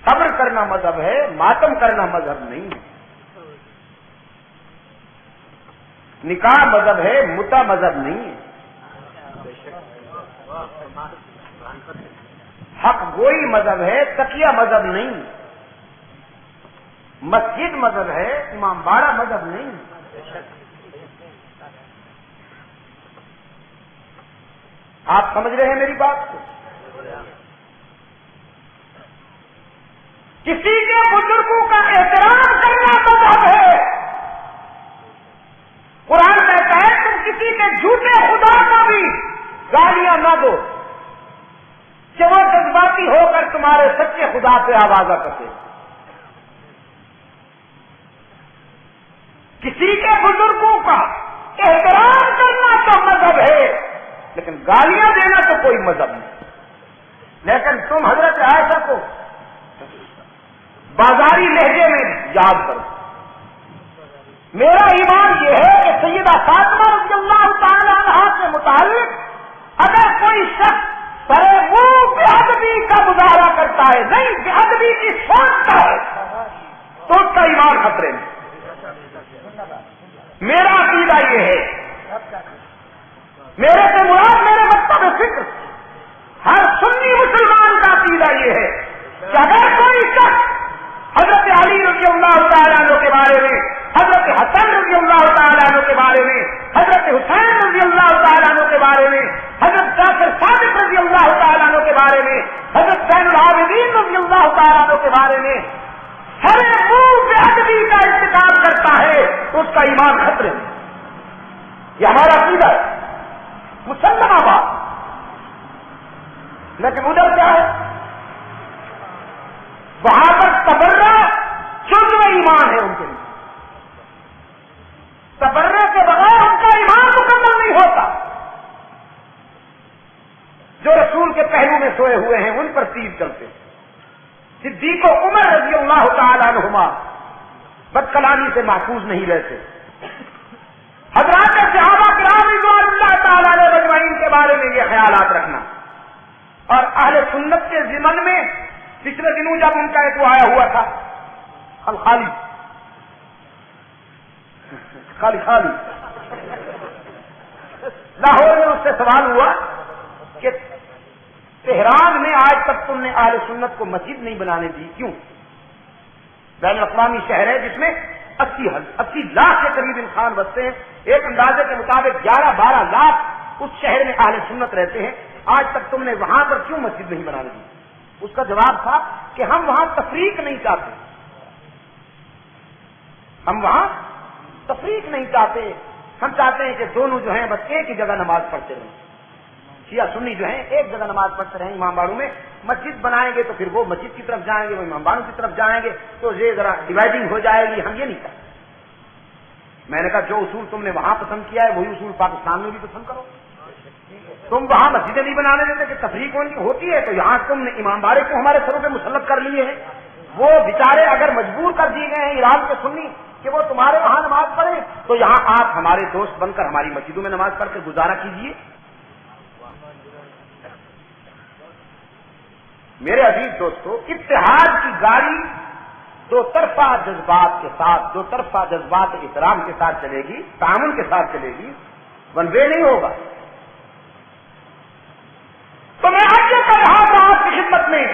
صبر کرنا مذہب ہے، ماتم کرنا مذہب نہیں ہے۔ نکاح مذہب ہے، متا مذہب نہیں ہے۔ حق گوئی مذہب ہے، تقیہ مذہب نہیں ہے۔ مسجد مذہب ہے، امام باڑہ مذہب نہیں ہے۔ آپ سمجھ رہے ہیں میری بات کو؟ کسی کے بزرگوں کا احترام کرنا مذہب ہے۔ قرآن کہتا ہے تم کسی کے جھوٹے خدا کو بھی گالیاں نہ دو کہ وہ جذباتی ہو کر تمہارے سچے خدا پہ آوازہ کرتے۔ کسی کے بزرگوں کا احترام کرنا تو مذہب ہے، لیکن گالیاں دینا تو کوئی مذہب نہیں۔ لیکن تم حضرت عائشہ کو بازاری لہجے میں یاد کرو۔ میرا ایمان یہ ہے کہ سیدہ فاطمہ رضی اللہ تعالی عنہا کے متعلق اگر کوئی شخص سرے منہ بے ادبی کا مظاہرہ کرتا ہے، نہیں بے ادبی کی سوچتا ہے، تو اس کا ایمان خطرے میں۔ میرا عقیدہ یہ ہے میرے سے مراد میرے مکتب فکر ہر سنی مسلمان کا عقیدہ یہ ہے کہ اگر کوئی شخص حضرت علی رضی اللہ تعالیٰ عنہ کے بارے میں، حضرت حسن رضی اللہ تعالیٰ عنہ کے بارے میں، حضرت حسین رضی اللہ تعالیٰ عنہ کے بارے میں، حضرت جعفر صادق رضی اللہ تعالیٰ عنہ کے بارے میں، حضرت زین العابدین رضی اللہ تعالیٰ عنہ کے بارے میں سر منہ بے ادبی کا ارتکاب کرتا ہے تو اس کا ایمان خطرے میں. یہ ہمارا عقیدہ ہے، مسلمہ بات. لیکن ادھر کیا ہے؟ وہاں پر تبرہ جزو ایمان ہے ان کے لیے. تبرہ کے بغیر ان کا ایمان مکمل نہیں ہوتا. جو رسول کے پہلو میں سوئے ہوئے ہیں ان پر تیر چلتے ہیں. صدیق و عمر رضی اللہ تعالیٰ عنہما بد کلامی سے محفوظ نہیں رہتے. حضرات صحابہ کرام رضوان اللہ تعالیٰ علیہ اجمعین کے بارے میں یہ خیالات رکھنا. اور اہل سنت کے ضمن میں پچھلے دنوں جب ان کا ایک آیا ہوا تھا خالی لاہور میں اس سے سوال ہوا کہ تہران میں آج تک تم نے اہل سنت کو مسجد نہیں بنانے دی، کیوں؟ بین الاقوامی شہر ہے جس میں 80 لاکھ کے قریب انسان بستے ہیں. ایک اندازے کے مطابق 11-12 لاکھ اس شہر میں اہل سنت رہتے ہیں. آج تک تم نے وہاں پر کیوں مسجد نہیں بنانے دی؟ اس کا جواب تھا کہ ہم وہاں تفریق نہیں چاہتے. ہم وہاں تفریق نہیں چاہتے. ہم چاہتے ہیں کہ دونوں جو ہیں بس ایک ہی جگہ نماز پڑھتے رہیں. شیعہ سنی جو ہیں ایک جگہ نماز پڑھتے رہیں امام باڑوں میں. مسجد بنائیں گے تو پھر وہ مسجد کی طرف جائیں گے، وہ امام باڑوں کی طرف جائیں گے، تو یہ ذرا ڈیوائڈنگ ہو جائے گی. ہم یہ نہیں چاہتے. میں نے کہا جو اصول تم نے وہاں پسند کیا ہے وہی اصول پاکستان میں بھی پسند کرو. تم وہاں مسجدیں نہیں بنانے دیتے کہ تفریق ہوتی ہے، تو یہاں تم نے امام باڑے کو ہمارے سروں پہ مسلط کر لیے ہیں. وہ بیچارے اگر مجبور کر دیے گئے ہیں ایران کے سنی کہ وہ تمہارے وہاں نماز پڑھیں، تو یہاں آپ ہمارے دوست بن کر ہماری مسجدوں میں نماز پڑھ کے گزارا کیجیے. میرے عزیز دوستو، اتحاد کی گاڑی دو طرفہ جذبات کے ساتھ، دو طرفہ جذبات احترام کے ساتھ چلے گی، تعامل کے ساتھ چلے گی، ون وے نہیں ہوگا. تو میں آج کر رہا تھا آپ کی خدمت میں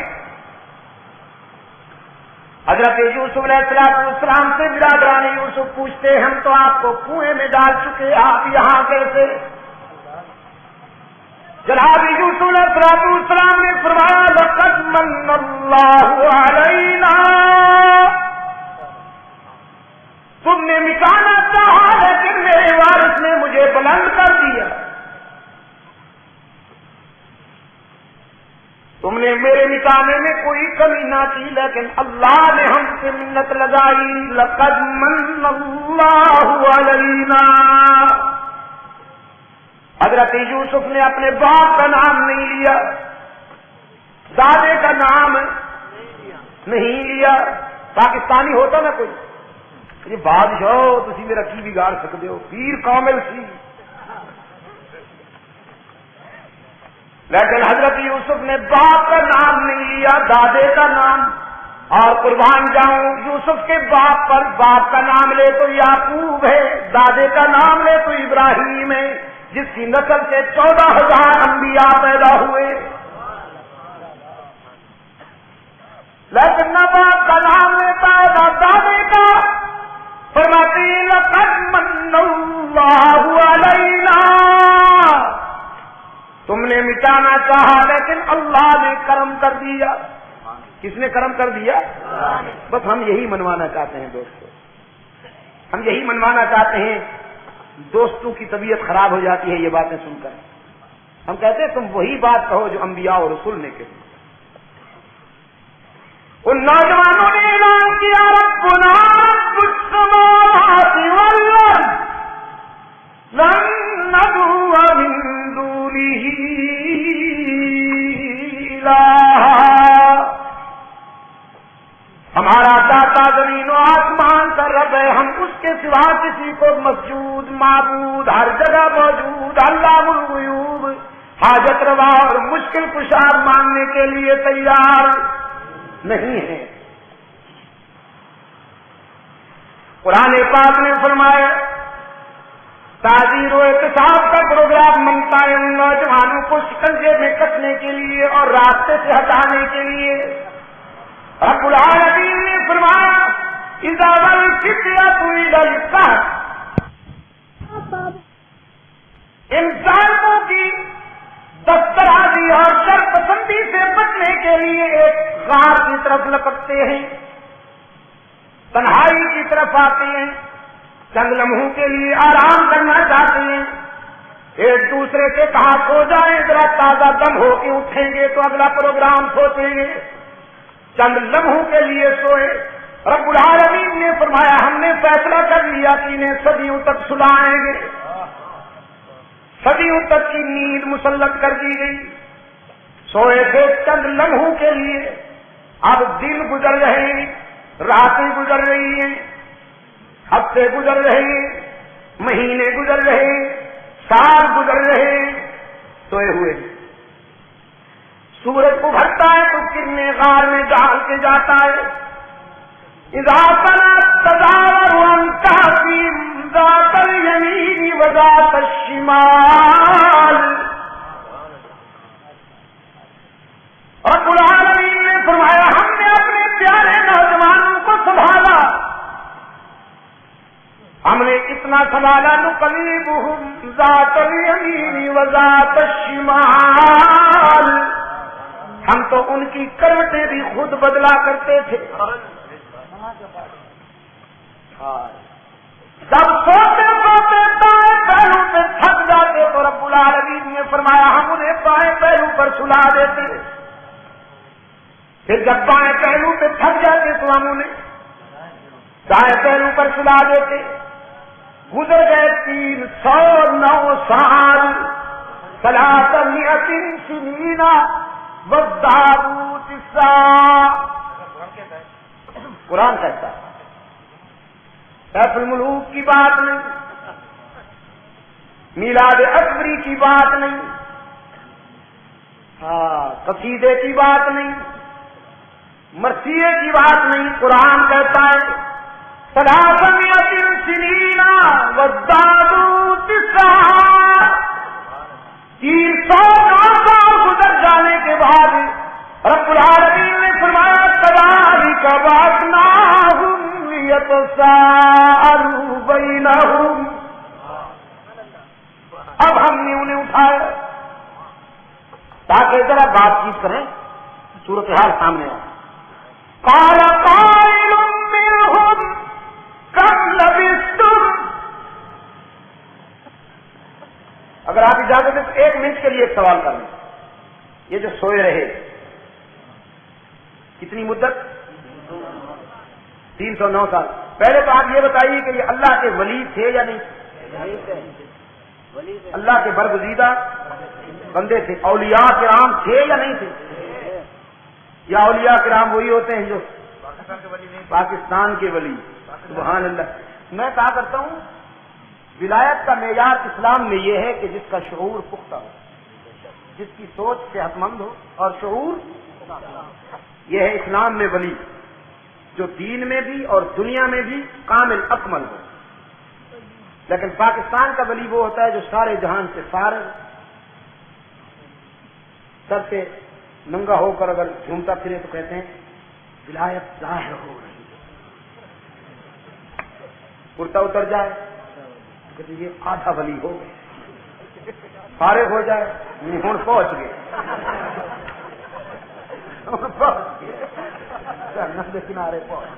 حضرت یوسف علیہ السلام سے برادران یوسف پوچھتے ہم تو آپ کو کنویں میں ڈال چکے، آپ یہاں کیسے؟ جناب یوسف علیہ السلام نے فرمایا لقد من اللہ علینا، تم نے مٹانا چاہا لیکن میرے وارث نے مجھے بلند کر دیا. تم نے میرے مٹانے میں کوئی کمی نہ کی لیکن اللہ نے ہم سے منت لگائی. لقد من اللہ علینا. حضرت یوسف نے اپنے باپ کا نام نہیں لیا، دادے کا نام نہیں لیا. پاکستانی ہوتا نا کوئی یہ بادشاہ ہو تسی میرا کی بگاڑ سکتے ہو، پیر کامل سی. لیکن حضرت یوسف نے باپ کا نام نہیں لیا، دادے کا نام. اور قربان جاؤں یوسف کے باپ پر، باپ کا نام لے تو یعقوب ہے، دادے کا نام لے تو ابراہیم ہے، جس کی نسل سے 14,000 انبیاء پیدا ہوئے. لیکن نہ باپ کا نام لیتا ہے نہ دادے کا. فرماتے ہیں لقد من اللہ علینا، تم نے مٹانا چاہا لیکن اللہ نے کرم کر دیا. کس نے کرم کر دیا؟ بس ہم یہی منوانا چاہتے ہیں دوستو، ہم یہی منوانا چاہتے ہیں. دوستوں کی طبیعت خراب ہو جاتی ہے یہ باتیں سن کر. ہم کہتے ہیں تم وہی بات کہو جو انبیاء اور رسول نے کہی. ان نوجوانوں نے اعلان کیا ربنا رب السماوات والارض لن ندعو من دونه الہا، ہمارا داتا زمین و آسمان کا رب ہے، ہم اس کے سوا کسی کو مسجود معبود ہر جگہ موجود علام الغیوب حاجت روا اور مشکل کشا ماننے کے لیے تیار نہیں ہے. قرآن پاک نے فرمایا تعزیر و احتساب کا پروگرام بنتا ہے ان نوجوانوں کو شکنجے میں کسنے کے لیے اور راستے سے ہٹانے کے لیے. رب العالمین نے فرمایا اذا والفتية إلى الكهف، ان ظالموں کی دسترازی اور شر پسندی سے بچنے کے لیے ایک غار کی طرف لپکتے ہیں، تنہائی کی طرف آتے ہیں، چند لمحوں کے لیے آرام کرنا چاہتے ہیں، ایک دوسرے سے کہا سو جائیں ذرا تازہ دم ہو کے اٹھیں گے تو اگلا پروگرام سوچیں گے، چند لمحوں کے لیے سوئے. رب العالمین نے فرمایا ہم نے فیصلہ کر لیا کہ انہیں صدیوں تک سلائیں گے. صدیوں تک کی نیند مسلط کر دی گئی. سوئے تھے چند لمحوں کے لیے، اب دن گزر رہے ہیں، راتیں گزر رہی ہیں، ہفتے گزر رہے ہیں، مہینے گزر رہے ہیں، سال گزر رہے ہیں، سوئے ہوئے. سورج کو بھرتا ہے تو کرنے غار میں ڈال کے جاتا ہے. اذا طلعت تزاور عن كهفهم ذات اليمين وذات الشمال. رب العالمین نے فرمایا ہم نے اپنے پیارے نوجوانوں کو سنبھالا، ہم نے اتنا سنبھالا نقلبهم ذات اليمين وذات الشمال، ہم تو ان کی کروٹیں بھی خود بدلا کرتے تھے. جب سوتے سوتے دائیں پہلو پہ تھک جاتے تو رب العالمین نے فرمایا ہم انہیں بائیں پہلو پر سلا دیتے. پھر جب بائیں پہلو پہ تھک جاتے تو ہم انہیں دائیں پہلو پر سلا دیتے. گزر گئے 309 سال، 300 سنین وازدادوا تسعا. قرآن کہتا ہے، سیف الملوک کی بات نہیں، میلاد اکبری کی بات نہیں، قصیدے کی بات نہیں، مرثیے کی بات نہیں. قرآن کہتا ہے 300 سنین وازدادوا تسعا. 309 سال گزر جانے کے بعد رب العالمین نے فرمایا كذلك بعثناهم ليتساءلوا بينهم. اب ہم نے انہیں اٹھایا تاکہ ذرا بات چیت کریں، صورتحال سامنے آئے. قال قائل منهم كم لبثتم. اگر آپ اجازت دیں تو 1 منٹ کے لیے ایک سوال کر لیں. یہ جو سوئے رہے کتنی مدت؟ 309 سال. پہلے تو آپ یہ بتائیے کہ یہ اللہ کے ولی تھے یا نہیں؟ اللہ کے برگزیدہ بندے تھے. اولیاء کرام تھے یا نہیں تھے؟ یا اولیاء کرام وہی ہوتے ہیں جو پاکستان کے ولی؟ سبحان اللہ. میں کہا کرتا ہوں ولایت کا معیار اسلام میں یہ ہے کہ جس کا شعور پختہ ہو، جس کی سوچ صحت مند ہو اور شعور، یہ ہے اسلام میں ولی، جو دین میں بھی اور دنیا میں بھی کامل اکمل ہو. لیکن پاکستان کا ولی وہ ہوتا ہے جو سارے جہان سے فارغ، سر سے ننگا ہو کر اگر گھومتا پھرے تو کہتے ہیں ولایت ظاہر ہو رہی ہے. کرتا اتر جائے کہتے یہ آدھا ولی ہو گئے، فارغ ہو جائے ہوں پہنچ گئے، کنارے پہنچ.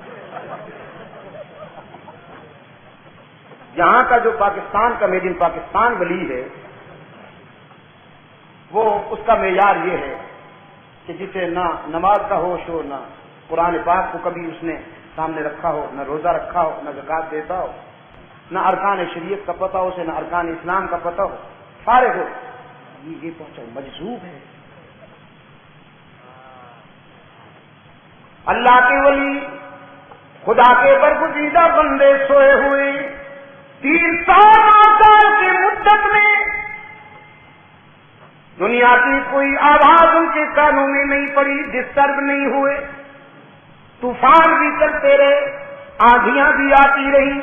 یہاں کا جو پاکستان کا میڈ ان پاکستان ولی ہے وہ اس کا معیار یہ ہے کہ جسے نہ نماز کا ہوش ہو، نہ قرآن پاک کو کبھی اس نے سامنے رکھا ہو، نہ روزہ رکھا ہو، نہ زکات دیتا ہو، نہ ارکان شریعت کا پتہ ہو، اسے نہ ارکان اسلام کا پتہ ہو، فارغ ہو، یہ پہنچا مجذوب ہے. اللہ کے ولی، خدا کے برگزیدہ بندے سوئے ہوئے 309 سال کی مدت میں دنیا کی کوئی آواز ان کے کانوں میں نہیں پڑی، ڈسٹرب نہیں ہوئے. طوفان بھی چلتے رہے، آندھیاں بھی آتی رہی،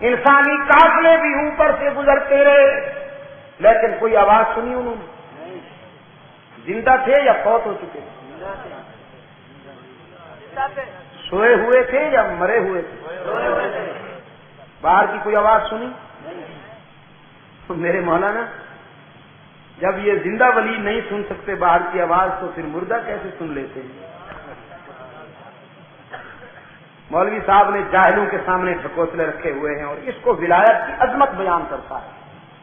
انسانی قافلے بھی اوپر سے گزرتے رہے، لیکن کوئی آواز سنی انہوں نے؟ زندہ تھے یا فوت ہو چکے تھے؟ سوئے ہوئے تھے یا مرے ہوئے تھے؟ باہر کی کوئی آواز سنی؟ میرے مولانا، جب یہ زندہ ولی نہیں سن سکتے باہر کی آواز تو پھر مردہ کیسے سن لیتے ہیں؟ مولوی صاحب نے جاہلوں کے سامنے ڈھکوسلے رکھے ہوئے ہیں اور اس کو ولایت کی عظمت بیان کرتا ہے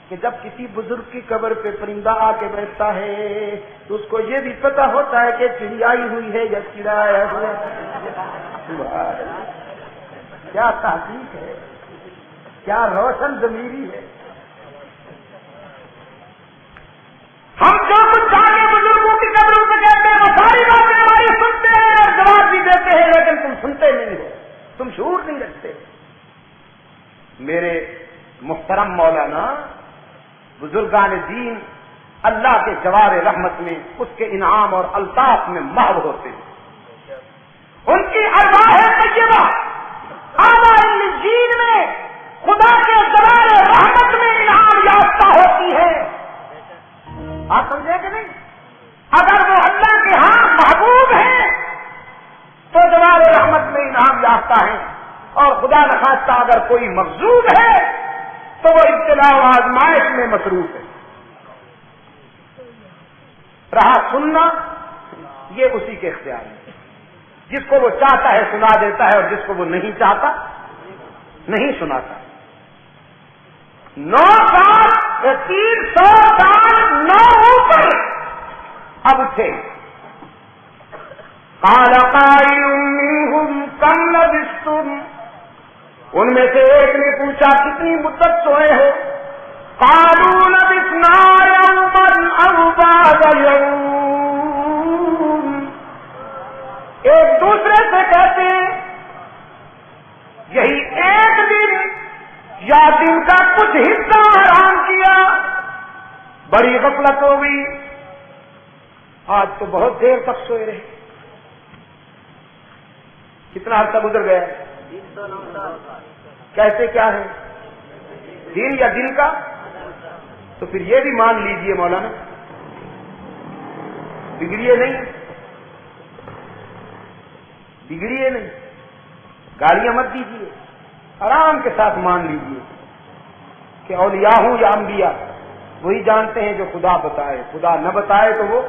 کہ جب کسی بزرگ کی قبر پہ پرندہ آ کے بیٹھتا ہے تو اس کو یہ بھی پتا ہوتا ہے کہ چڑیائی ہوئی ہے یا چڑایا ہوا ہے۔ کیا تحقیق ہے، کیا روشن ضمیری ہے۔ ہم جو کچھ آگے بزرگوں کی قبروں میں کہتے ہیں وہ ساری باتیں ہماری سنتے ہیں اور جواب بھی دیتے ہیں، لیکن تم سنتے نہیں ہو، تم شعور نہیں رکھتے۔ میرے محترم مولانا، بزرگان دین اللہ کے جوار رحمت میں، اس کے انعام اور الطاف میں محو ہوتے ہیں۔ ان کی ارواح طیبہ اعلیٰ الجین میں خدا کے جوار رحمت میں انعام یافتہ ہوتی ہے۔ آپ سمجھے کہ نہیں؟ اگر وہ اللہ کے ہاں محبوب ہیں تو جوار رحمت میں انعام یافتہ ہیں، اور خدا نخواستہ اگر کوئی مغضوب ہے تو وہ ابتلاء و آزمائش میں مصروف ہے۔ رہا سننا، یہ اسی کے اختیار ہے۔ جس کو وہ چاہتا ہے سنا دیتا ہے اور جس کو وہ نہیں چاہتا نہیں سناتا۔ 9 سال 300 سال 9 اوپر اب اٹھے۔ قال قائل منهم كم لبثتم، ان میں سے ایک نے پوچھا کتنی مدت سوئے ہو؟ قالوا لبثنا يوما او بعض يوم، ایک دوسرے سے کہتے ہیں یہی ایک دن یا دن کا کچھ حصہ آرام کیا، بڑی غفلت ہو گئی، آج تو بہت دیر تک سوئے رہے۔ کتنا عرصہ گزر گیا؟ کیسے کیا ہے؟ دن یا دن کا؟ تو پھر یہ بھی مان لیجئے مولانا، بگڑیے نہیں، بگڑیے نہیں، گالیاں مت دیجیے، آرام کے ساتھ مان لیجئے کہ اولیاء ہوں یا انبیاء وہی جانتے ہیں جو خدا بتائے، خدا نہ بتائے تو وہ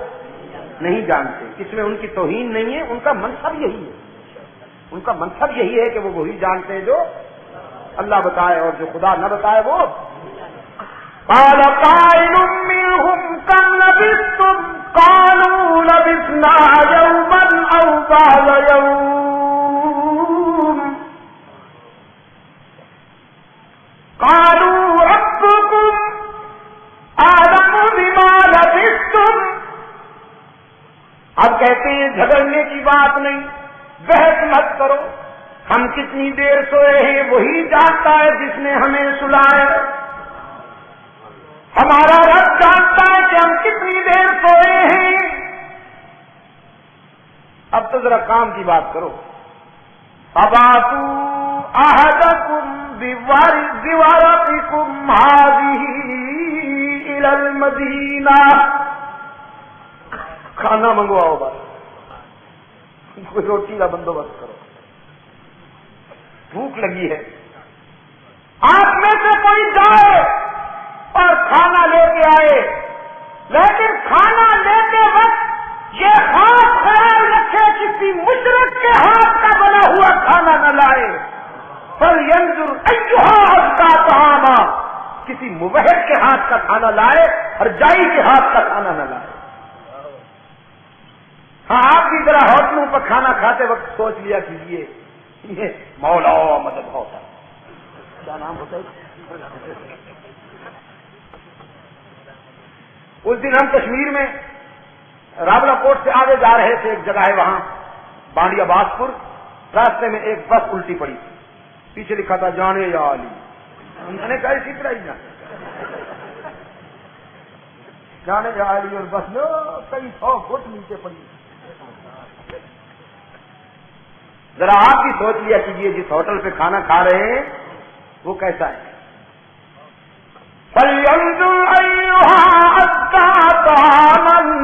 نہیں جانتے۔ اس میں ان کی توہین نہیں ہے، ان کا منصب یہی ہے، ان کا منصب یہی ہے کہ وہ وہی جانتے ہیں جو اللہ بتائے، اور جو خدا نہ بتائے وہ۔ قال قائل منهم كم لبثتم قالوا لبثنا يوما او بعض يوم قالوا ربكم اعلم بما لبثتم۔ اب کہتے ہیں جھگڑنے کی بات نہیں، بحث مت کرو، ہم کتنی دیر سوئے ہیں وہی جانتا ہے جس نے ہمیں سلایا، ہمارا رب جانتا ہے کہ ہم کتنی دیر سوئے ہیں۔ اب تو ذرا کام کی بات کرو۔ فَبَعْثُوا أَحَدَكُمْ بِوَرَقِكُمْ هَٰذِهِ إِلَى الْمَدِينَةِ، کھانا منگواؤ، بس کوئی روٹی کا بندوبست کرو، بھوک لگی ہے۔ آپ میں سے کوئی جائے اور کھانا لے کے آئے، لیکن کھانا لیتے وقت یہ خاص خیال رکھے کسی مشرک کے ہاتھ کا بنا ہوا کھانا نہ لائے، فَلْيَنظُرْ أَيُّهَا أَزْكَىٰ طَعَامًا، کسی موحد کے ہاتھ کا کھانا لائے، ہرجائی کے ہاتھ کا کھانا نہ لائے۔ ہاں آپ بھی ذرا ہوٹلوں پر کھانا کھاتے وقت سوچ لیا کیجیے، یہ مولا مدد ہوتا ہے، کیا نام ہوتا ہے؟ اس دن ہم کشمیر میں راولا کوٹ سے آگے جا رہے تھے، ایک جگہ ہے وہاں بانڈی عباس پور، راستے میں ایک بس الٹی پڑی، پیچھے لکھا تھا جانے یا علی، میں نے کہا اسی طرح ہی جانے یا علی، اور بس لو کئی 100 فٹ نیچے پڑی۔ ذرا آپ بھی سوچ لیا کیجیے، جس ہوٹل پہ کھانا کھا رہے ہیں وہ کیسا ہے؟ فَلْيَنْظُرْ أَيُّهَا أَزْكَىٰ طَعَامًا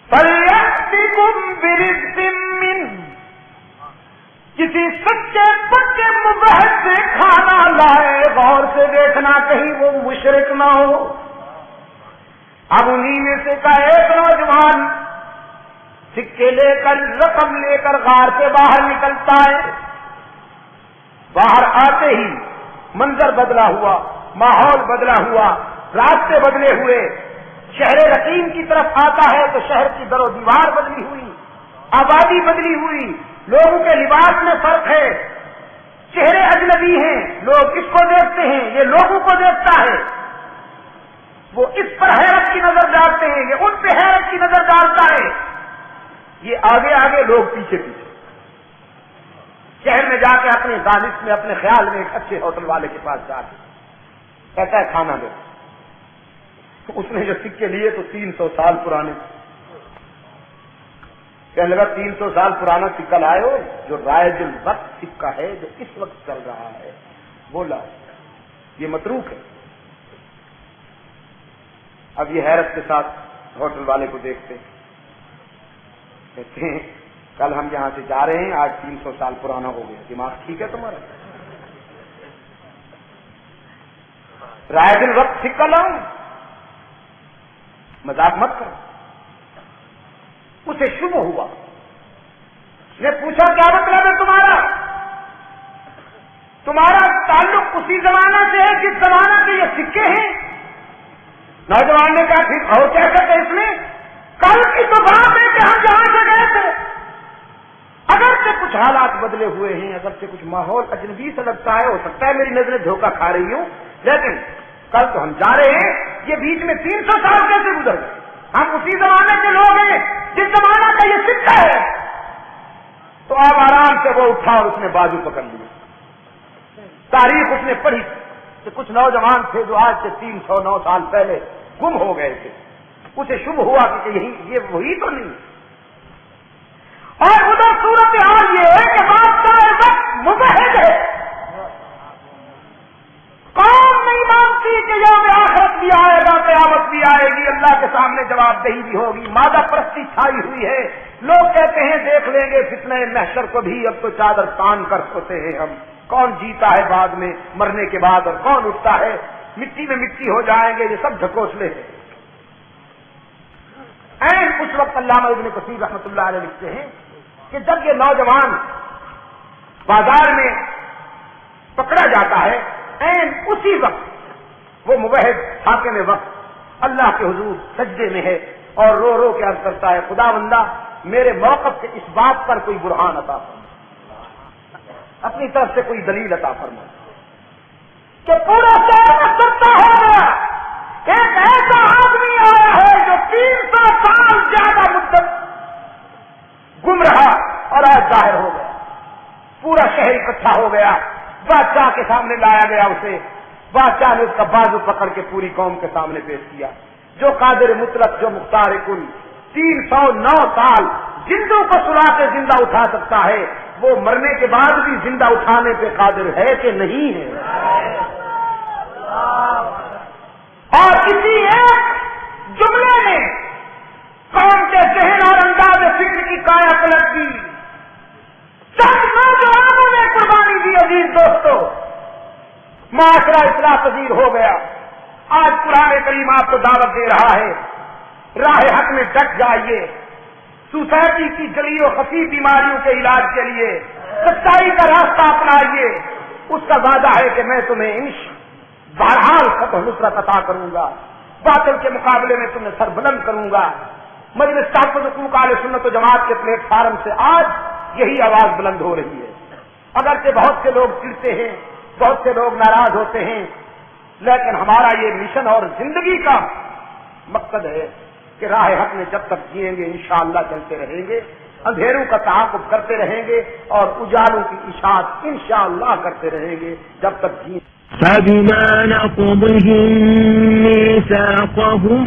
فَلْيَأْتِكُمْ بِرِزْقٍ مِّنْهُ، کسی سچے پکے مبحث سے کھانا لائے، غور سے دیکھنا کہیں وہ مشرک نہ ہو۔ اب انہی میں سے کا ایک نوجوان سکے لے کر رقم لے کر غار سے باہر نکلتا ہے، باہر آتے ہی منظر بدلا ہوا، ماحول بدلا ہوا، راستے بدلے ہوئے، شہر رقیم کی طرف آتا ہے تو شہر کی در و دیوار بدلی ہوئی، آبادی بدلی ہوئی، لوگوں کے لباس میں فرق ہے، چہرے اجنبی ہیں، لوگ اس کو دیکھتے ہیں، یہ لوگوں کو دیکھتا ہے، وہ اس پر حیرت کی نظر ڈالتے ہیں، یہ ان پہ حیرت کی نظر ڈالتا ہے، یہ آگے آگے لوگ پیچھے پیچھے۔ شہر میں جا کے اپنے دانش میں اپنے خیال میں ایک اچھے ہوٹل والے کے پاس جا کے کہتا ہے کھانا دو۔ اس نے جو سکے لیے تو 300 سال پرانے، کہنے لگا 300 سال پرانا سکہ لائے ہو؟ جو رائج الوقت سکہ ہے جو اس وقت چل رہا ہے بولا، یہ متروک ہے۔ اب یہ حیرت کے ساتھ ہوٹل والے کو دیکھتے ہیں، کہتے ہیں کل ہم یہاں سے جا رہے ہیں، آج 300 سال پرانا ہو گیا، دماغ ٹھیک ہے تمہارا؟ رائج الوقت سکہ لاؤں؟ مذاق مت کرو۔ اسے شبہ ہوا، نے پوچھا کیا مطلب ہے تمہارا تعلق اسی زمانہ سے ہے جس زمانہ کے یہ سکے ہیں؟ نوجوان نے کہا پھر اور کیا کہتے اس میں؟ کل کی تو بات ہے کہ ہم جہاں سے گئے تھے، اگرچہ کچھ حالات بدلے ہوئے ہیں، اگرچہ کچھ ماحول اجنبی سے لگتا ہے، ہو سکتا ہے میری نظریں دھوکہ کھا رہی ہوں، لیکن کل تو ہم جا رہے ہیں، یہ بیچ میں 300 سال کیسے گزر گئے؟ ہم اسی زمانے کے لوگ ہیں جس زمانہ کا یہ سکہ ہے۔ تو اب آرام سے وہ اٹھا اور اس نے بازو پکڑ لیا۔ تاریخ اس نے پڑھی کہ کچھ نوجوان تھے جو آج سے 309 سال پہلے گم ہو گئے تھے، اسے شبہ ہوا کہ یہ وہی تو نہیں۔ اور ادھر صورتحال یہ ہے کہ بادشاہ وقت مبہد ہے، قوم نہیں مانتی کہ یوم آخرت بھی آئے گا، قیامت بھی آئے گی، اللہ کے سامنے جواب دہی بھی ہوگی، مادہ پرستی چھائی ہوئی ہے۔ لوگ کہتے ہیں دیکھ لیں گے فتنہ محشر کو بھی، اب تو چادر تان کر سوتے ہیں ہم، کون جیتا ہے بعد میں مرنے کے بعد اور کون اٹھتا ہے، مٹی میں مٹی ہو جائیں گے، یہ سب ڈھکوسلے ہیں۔ اس وقت علامہ ابن کثیر رحمۃ اللہ علیہ لکھتے ہیں کہ جب یہ نوجوان بازار میں پکڑا جاتا ہے، اسی وقت وہ مبہد حاکم وقت اللہ کے حضور سجدے میں ہے اور رو رو کے عرض کرتا ہے خدا بندہ میرے موقف سے اس بات پر کوئی برہان عطا فرما، اپنی طرف سے کوئی دلیل عطا فرما کہ پورا شہر سکتا ہو گیا، ایک ایسا آدمی آیا ہے جو 300 سال زیادہ مدت گم رہا اور آج ظاہر ہو گیا، پورا شہر اکٹھا ہو گیا، بادشاہ کے سامنے لایا گیا اسے، بادشاہ نے اس کا بازو پکڑ کے پوری قوم کے سامنے پیش کیا، جو قادر مطلق، جو مختار کل 309 سال زندوں کو سلا کے زندہ اٹھا سکتا ہے، وہ مرنے کے بعد بھی زندہ اٹھانے پہ قادر ہے کہ نہیں ہے؟ اور کسی ایک جملے نے قوم کے ذہن اور انداز فکر کی کایا پلٹ کی، سب نوجوانوں نے قربانی دی۔ عزیز دوستو، معاشرہ اصلاح پذیر ہو گیا۔ آج قرآن کریم آپ کو دعوت دے رہا ہے، راہ حق میں ڈٹ جائیے، سوسائٹی کی جلی و خفی بیماریوں کے علاج کے لیے سچائی کا راستہ اپنائیے۔ اس کا وعدہ ہے کہ میں تمہیں بہرحال فتح نصرت عطا کروں گا، باطل کے مقابلے میں تمہیں سر بلند کروں گا۔ مجلس تحفظ حقوق اہل سنت و جماعت کے پلیٹ فارم سے آج یہی آواز بلند ہو رہی ہے۔ اگرچہ بہت سے لوگ چڑھتے ہیں، بہت سے لوگ ناراض ہوتے ہیں، لیکن ہمارا یہ مشن اور زندگی کا مقصد ہے کہ راہ حق میں جب تک جیئیں گے انشاءاللہ چلتے رہیں گے، اندھیروں کا تعاقب کرتے رہیں گے اور اجالوں کی اشاعت انشاءاللہ کرتے رہیں گے جب تک جیئیں۔ فَبِمَا نَقْضِهِم مِّيثَاقَهُمْ